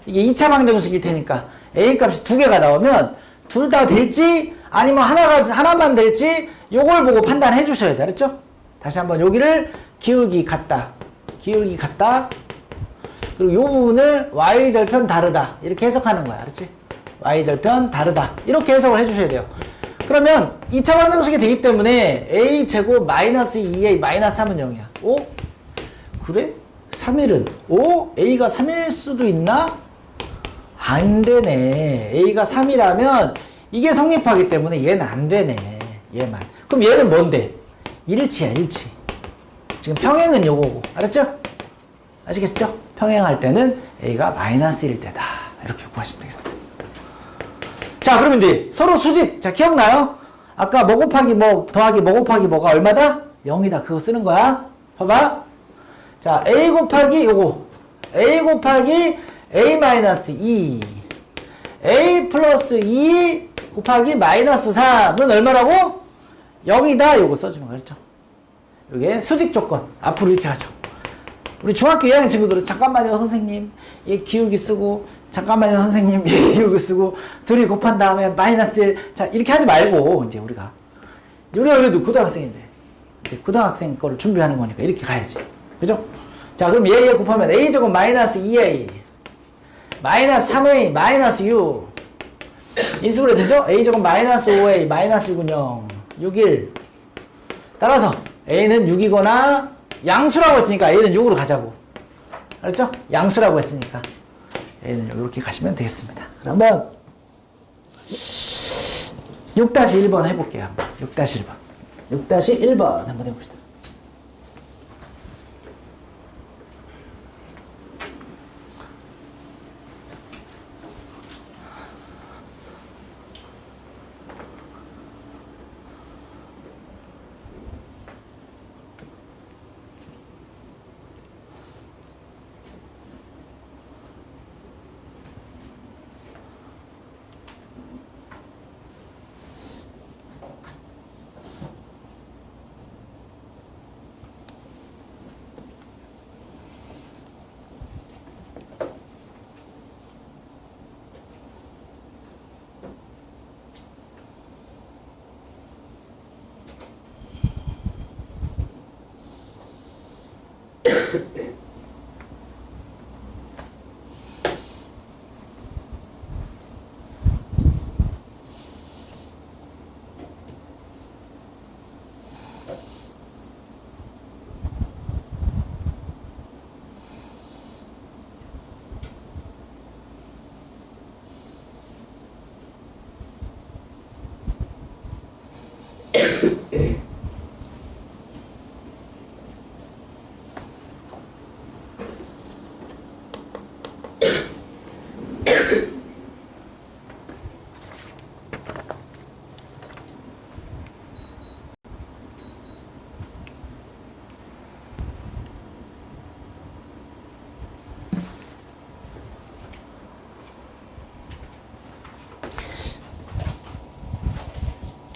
이게 2차 방정식일 테니까 A 값이 두 개가 나오면 둘 다 될지 아니면 하나만 될지 요걸 보고 판단해 주셔야 돼. 알았죠? 다시 한번 여기를 기울기 같다. 그리고 요 부분을 Y절편 다르다. 이렇게 해석하는 거야. 알았지? Y절편 다르다. 이렇게 해석을 해 주셔야 돼요. 그러면 2차 방정식이 되기 때문에 A제곱 마이너스 2A 마이너스 3은 0이야. 오? 그래? 3일은? 오? A가 3일 수도 있나? 안 되네. A가 3이라면 이게 성립하기 때문에 얘는 안 되네. 얘만. 그럼 얘는 뭔데? 일치야, 일치. 지금 평행은 요거고. 알았죠? 아시겠죠? 평행할 때는 A가 마이너스 1일 때다. 이렇게 구하시면 되겠습니다. 자, 그러면 이제 서로 수직. 자, 기억나요? 아까 뭐 곱하기 뭐 더하기 뭐 곱하기 뭐가 얼마다? 0이다. 그거 쓰는 거야. 봐봐. 자, A 곱하기 요거. A 곱하기 a 마이너스 2 a 플러스 2 곱하기 마이너스 3은 얼마라고? 0이다. 요거 써주면 그렇죠. 이게 수직 조건. 앞으로 이렇게 하죠. 우리 중학교 2학년 친구들은 잠깐만요 선생님 얘 기울기 쓰고 잠깐만요 선생님 얘 기울기 쓰고 둘이 곱한 다음에 마이너스 1 자 이렇게 하지 말고 이제 우리가 그래도 고등학생인데 이제 고등학생 거를 준비하는 거니까 이렇게 가야지. 그죠? 자 그럼 얘 곱하면 a제곱 마이너스 2a 마이너스 3a 마이너스 6 인수분해 되죠? a제곱 마이너스 5a 마이너스 6은 0 6, 1 따라서 a는 6이거나 양수라고 했으니까 a는 6으로 가자고. 알았죠? 양수라고 했으니까 a는 이렇게 가시면 되겠습니다. 그러면 6-1번 해볼게요. 6-1번 6-1번 한번 해봅시다.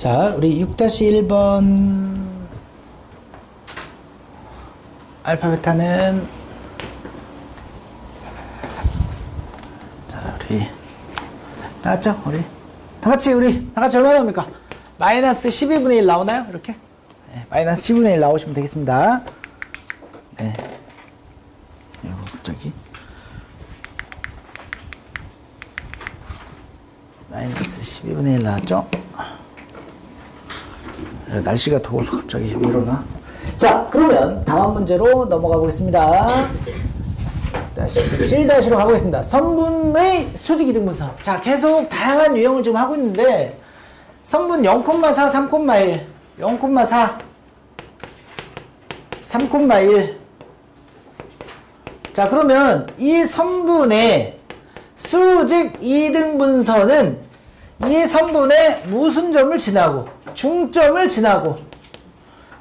자, 우리 6-1번 알파벳하는 자, 우리 나왔죠? 우리 다 같이 얼마 나옵니까? 마이너스 12분의 1 나오나요? 이렇게? 네, 마이너스 12분의 1 나오시면 되겠습니다. 네. 이거 갑자기 마이너스 12분의 1 나왔죠? 날씨가 더워서 갑자기 왜 이러나? 자, 그러면 다음 문제로 넘어가 보겠습니다. 7-로 가보겠습니다. 선분의 수직이등분선. 자, 계속 다양한 유형을 좀 하고 있는데 선분 0,4, 3,1 0,4 3,1 자, 그러면 이 선분의 수직 이등분선은 이 선분의 무슨 점을 지나고 중점을 지나고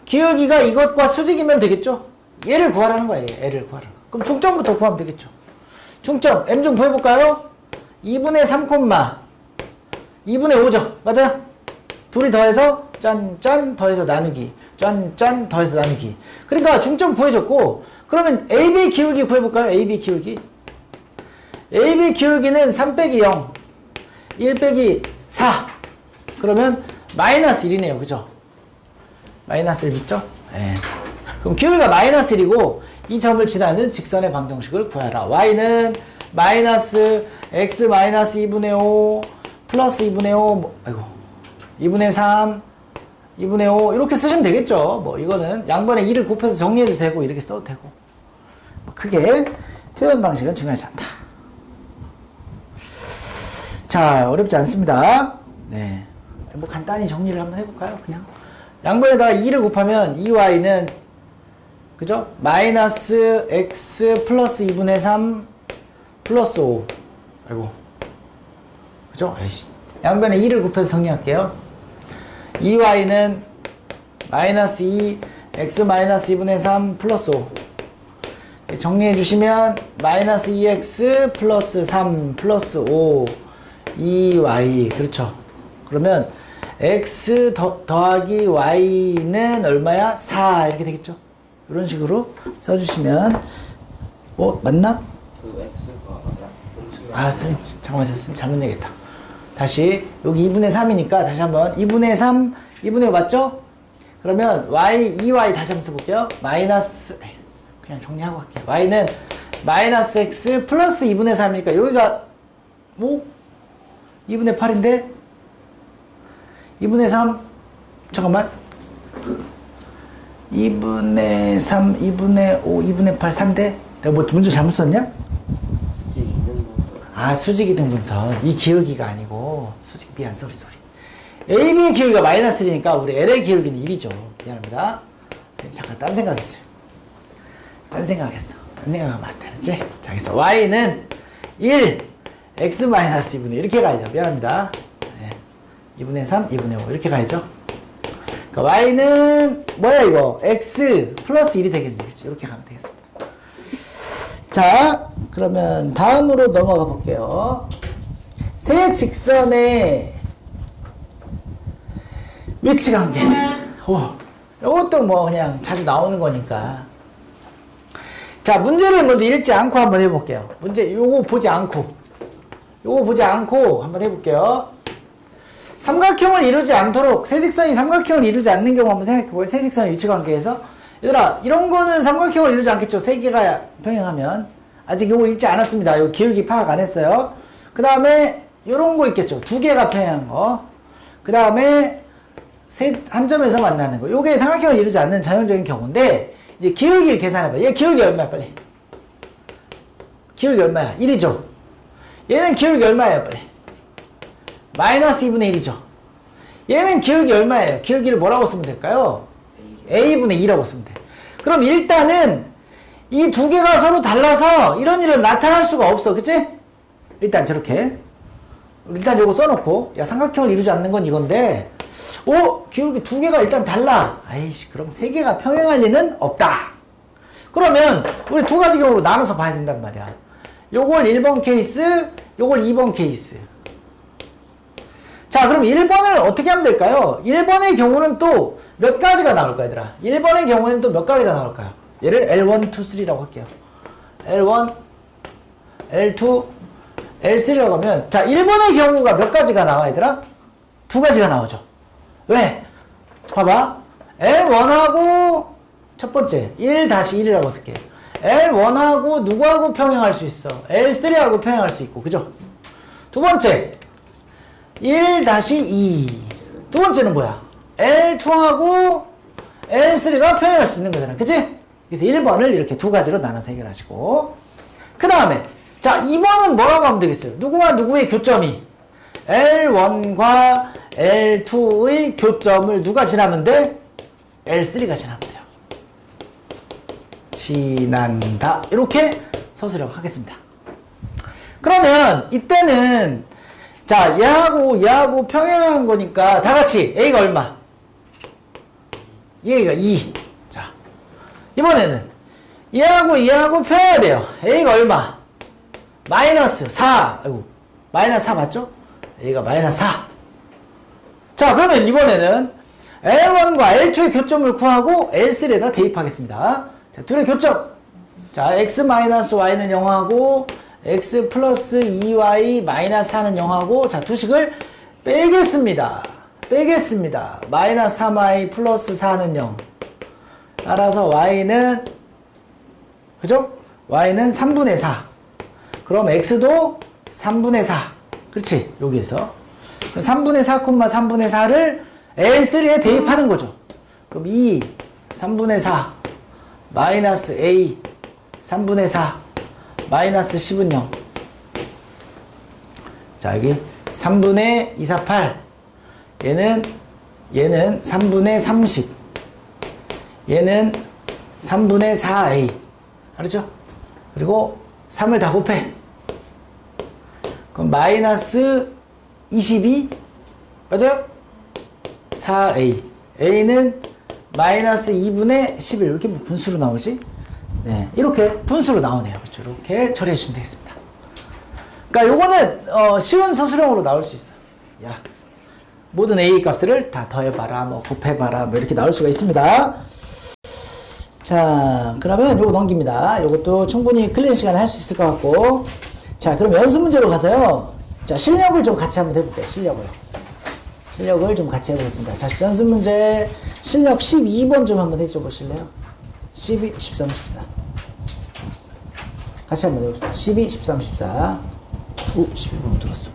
기울기가 이것과 수직이면 되겠죠? 얘를 구하라는 거예요. 얘를 구하라는 거. 그럼 중점부터 구하면 되겠죠? 중점 m 좀 구해볼까요? 2분의 3, 2분의 5죠? 맞아요? 둘이 더해서 짠짠 더해서 나누기 짠짠 더해서 나누기. 그러니까 중점 구해줬고 그러면 AB 기울기 구해볼까요? AB 기울기 기울기는 3 빼기 0 1 빼기 4 그러면 마이너스 1이네요. 그죠? 마이너스 1 있죠? 네. 그럼 기울기가 마이너스 1이고 이 점을 지나는 직선의 방정식을 구하라. y는 마이너스 x 마이너스 2분의 5 플러스 2분의 5 아이고 2분의 3 2분의 5 이렇게 쓰시면 되겠죠. 뭐 이거는 양변에 2를 곱해서 정리해도 되고 이렇게 써도 되고 뭐 크게 표현 방식은 중요하지 않다. 자, 어렵지 않습니다. 네. 뭐 간단히 정리를 한번 해볼까요? 그냥 양변에다가 2를 곱하면 2y는 그죠? 마이너스 x 플러스 2분의 3 플러스 5 아이고 그죠? 에이씨. 양변에 2를 곱해서 정리할게요. 2y는 마이너스 2 x 마이너스 2분의 3 플러스 5 정리해 주시면 마이너스 2x 플러스 3 플러스 5 2y 그렇죠. 그러면 x 더하기 y는 얼마야? 4 이렇게 되겠죠. 이런 식으로 써주시면 맞나? 그 x가 선생님 잠깐만 선생님 잘못 얘기했다. 다시 여기 2분의 3이니까 다시 한번 2분의 3 2분의 5 맞죠? 그러면 y 2y 다시 한번 써볼게요. 마이너스 그냥 정리하고 갈게요. y는 마이너스 x 플러스 2분의 3이니까 여기가 2분의 8인데 2분의 3 잠깐만 2분의 3 2분의 5 2분의 8 3대 내가 문제 잘못 썼냐? 수직이 등분선 이 기울기가 아니고 수직 미안 쏘리 AB의 기울기가 마이너스 1이니까 우리 L의 기울기는 1이죠. 미안합니다. 잠깐 딴 생각했어요. 딴 생각하면 안 되지? 자, 그래서 Y는 1, X 마이너스 2분의 1 이렇게 가야죠. 미안합니다. 2분의 3, 2분의 5 이렇게 가야죠. 그러니까 Y는 뭐야 이거? X 플러스 1이 되겠네. 그렇지? 이렇게 가면 되겠습니다. 자, 그러면 다음으로 넘어가 볼게요. 세 직선의 위치관계. 이것도 뭐 그냥 자주 나오는 거니까. 자, 문제를 먼저 읽지 않고 한번 해볼게요. 문제 요거 보지 않고 한번 해볼게요. 삼각형을 이루지 않도록 세직선이 삼각형을 이루지 않는 경우 한번 생각해볼게요. 세직선의 위치관계에서 얘들아 이런 거는 삼각형을 이루지 않겠죠. 세 개가 평행하면. 아직 요거 읽지 않았습니다. 요 기울기 파악 안 했어요. 그 다음에 요런 거 있겠죠. 두 개가 평행한 거. 그 다음에 한 점에서 만나는 거. 요게 삼각형을 이루지 않는 전형적인 경우인데 이제 기울기를 계산해봐. 얘 기울기 얼마야 빨리. 기울기 얼마야? 1이죠. 얘는 기울기 얼마예요 빨리. 마이너스 2분의 1이죠. 얘는 기울기 얼마예요? 기울기를 뭐라고 쓰면 될까요? A분의 2라고 쓰면 돼. 그럼 일단은 이 두 개가 서로 달라서 이런 일은 나타날 수가 없어. 그치? 일단 저렇게. 일단 요거 써놓고 삼각형을 이루지 않는 건 이건데 기울기 두 개가 일단 달라. 아이씨 그럼 세 개가 평행할 리는 없다. 그러면 우리 두 가지 경우로 나눠서 봐야 된단 말이야. 요걸 1번 케이스, 요걸 2번 케이스. 자, 그럼 1번을 어떻게 하면 될까요? 1번의 경우는 또 몇 가지가 나올까, 얘들아? 1번의 경우에는 또 몇 가지가 나올까요? 얘를 L1, 2, 3라고 할게요. L1, L2, L3라고 하면, 자, 1번의 경우가 몇 가지가 나와, 얘들아? 두 가지가 나오죠. 왜? 봐봐. L1하고, 첫 번째, 1-1이라고 쓸게요. L1하고 누구하고 평행할 수 있어? L3하고 평행할 수 있고, 그죠? 두 번째, 1-2. 두 번째는 뭐야? L2하고 L3가 평행할 수 있는 거잖아. 그치? 그래서 1번을 이렇게 두 가지로 나눠서 해결하시고. 그 다음에, 자, 2번은 뭐라고 하면 되겠어요? 누구와 누구의 교점이? L1과 L2의 교점을 누가 지나면 돼? L3가 지나면 돼요. 지난다. 이렇게 서술하고 하겠습니다. 그러면 이때는 자, 얘하고 평행한 거니까 다 같이 A가 얼마? 얘가 2. 자, 이번에는 얘하고 평행해야 돼요. A가 얼마? 마이너스 4. 아이고, 마이너스 4 맞죠? A가 마이너스 4. 자, 그러면 이번에는 L1과 L2의 교점을 구하고 L3에다 대입하겠습니다. 자, 둘의 교점. 자, X 마이너스 Y는 0하고 X 플러스 2Y 마이너스 4는 0하고 자, 두식을 빼겠습니다. 마이너스 3Y 플러스 4는 0. 따라서 Y는 그죠? Y는 3분의 4. 그럼 X도 3분의 4. 그렇지? 여기에서 3분의 4, 3분의 4를 L3에 대입하는 거죠. 그럼 2, 3분의 4 마이너스 A 3분의 4 마이너스 10은 0. 자, 여기 3분의 248. 얘는 3분의 30. 얘는 3분의 4A. 알았죠? 그리고 3을 다 곱해. 그럼 마이너스 22. 맞아요? 4A. A는 마이너스 2분의 11. 이렇게 분수로 나오지? 네, 이렇게 분수로 나오네요. 그렇죠? 이렇게 처리해 주시면 되겠습니다. 그러니까 요거는 쉬운 서술형으로 나올 수 있어요. 야, 모든 A 값들을 다 더해봐라, 뭐 곱해봐라, 뭐 이렇게 나올 수가 있습니다. 자, 그러면 요거 넘깁니다. 요것도 충분히 클린 시간에 할 수 있을 것 같고. 자, 그럼 연습 문제로 가서요. 자, 실력을 좀 같이 한번 해볼게요. 실력을 좀 같이 해보겠습니다. 자, 연습 문제 실력 12번 좀 한번 해줘 보실래요? 12, 13, 14. 같이 한번 해봅시다. 12, 13, 14. 오, 12번 어디 갔어?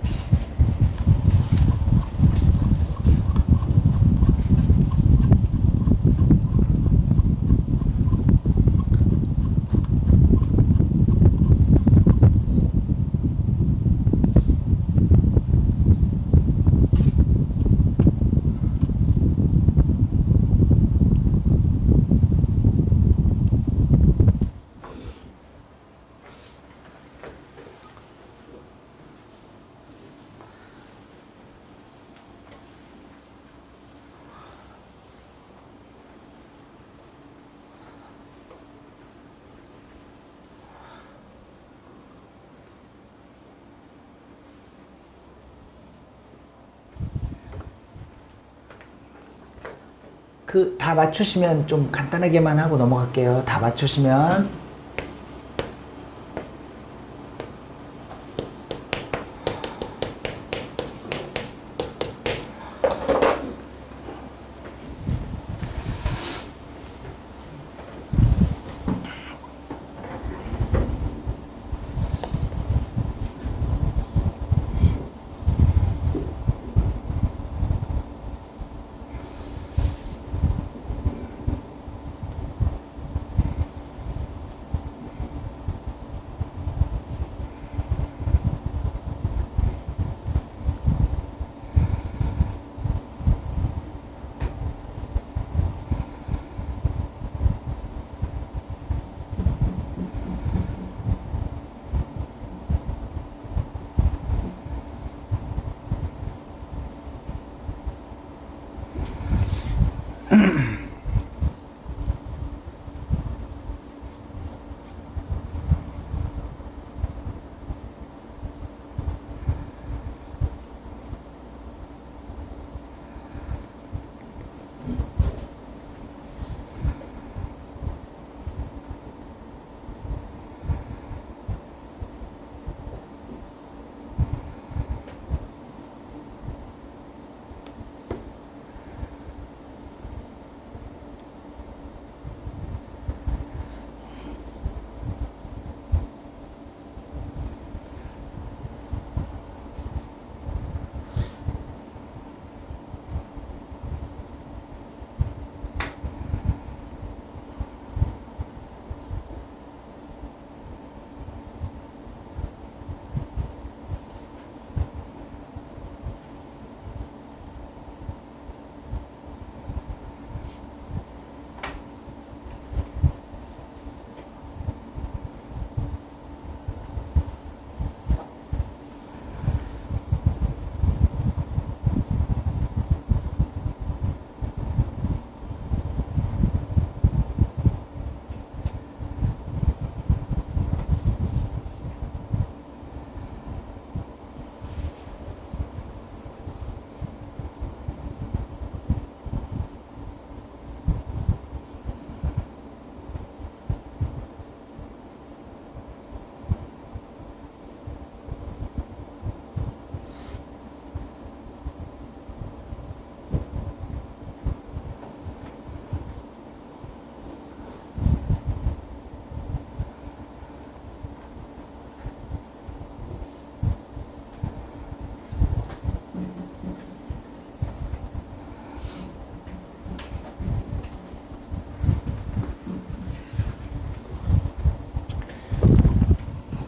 다 맞추시면 좀 간단하게만 하고 넘어갈게요. 다 맞추시면.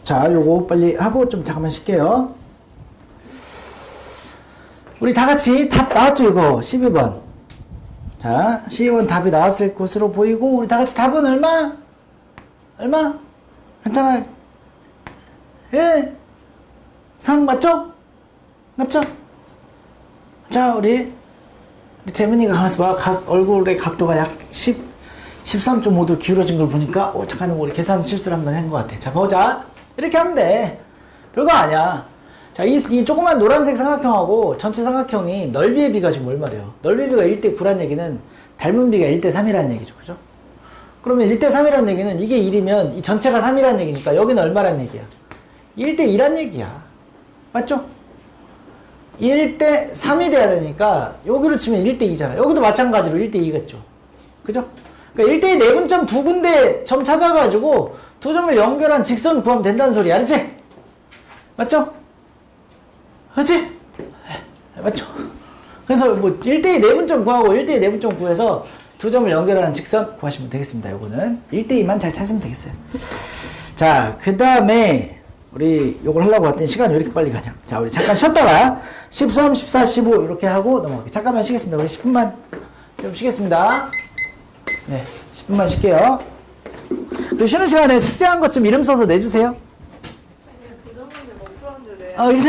자, 요거 빨리 하고 좀 잠깐만 쉴게요. 우리 다 같이 답 나왔죠, 이거? 12번. 자, 12번 답이 나왔을 것으로 보이고, 우리 다 같이 답은 얼마? 얼마? 괜찮아. 1, 3, 맞죠? 맞죠? 자, 우리 재민이가 가만있어 봐. 얼굴의 각도가 약 10, 13.5도 기울어진 걸 보니까 잠깐 우리 계산 실수를 한번 한 것 같아. 자 보자. 이렇게 하면 돼. 별거 아니야. 자, 이 조그만 노란색 삼각형하고 전체 삼각형이 넓이의 비가 지금 얼마래요? 넓이의 비가 1대 9란 얘기는 닮은 비가 1대 3이라는 얘기죠. 그죠? 그러면 1대 3이라는 얘기는 이게 1이면 이 전체가 3이라는 얘기니까 여기는 얼마란 얘기야? 1대 2란 얘기야. 맞죠? 1대 3이 돼야 되니까 여기로 치면 1대 2잖아. 여기도 마찬가지로 1대 2겠죠. 그죠? 그러니까 1대 2 내분점 두 군데 점 찾아가지고 두 점을 연결한 직선 구하면 된다는 소리야. 알았지? 맞죠? 그렇지? 맞죠? 그래서 뭐 1대2 내분점 구하고 1대2 내분점 구해서 두 점을 연결하는 직선 구하시면 되겠습니다. 요거는 1대2만 잘 찾으면 되겠어요. 자, 그 다음에 우리 요걸 하려고 했더니 시간이 왜 이렇게 빨리 가냐. 자, 우리 잠깐 쉬었다가 13, 14, 15 이렇게 하고 넘어갈게요. 잠깐만 쉬겠습니다. 우리 10분만 좀 쉬겠습니다. 네, 10분만 쉴게요. 그 쉬는 시간에 숙제한 것 좀 이름 써서 내주세요.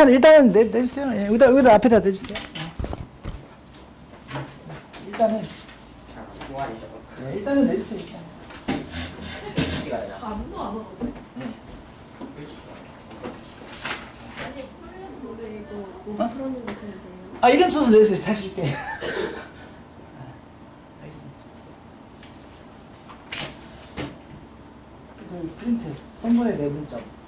일단은 내주세요. 예, 여기다 앞에다 내주세요. 일단은. 자, 중간이죠. 네, 일단은 내주세요. 일단. 아무도 안 오거든? 네. 아니, 폴란 노래 이거 못 풀어놓은 거 같은데요. 아, 이름 써서 내주세요. 다시 줄게. 알겠습니다. 프린트. 선물의 내분점.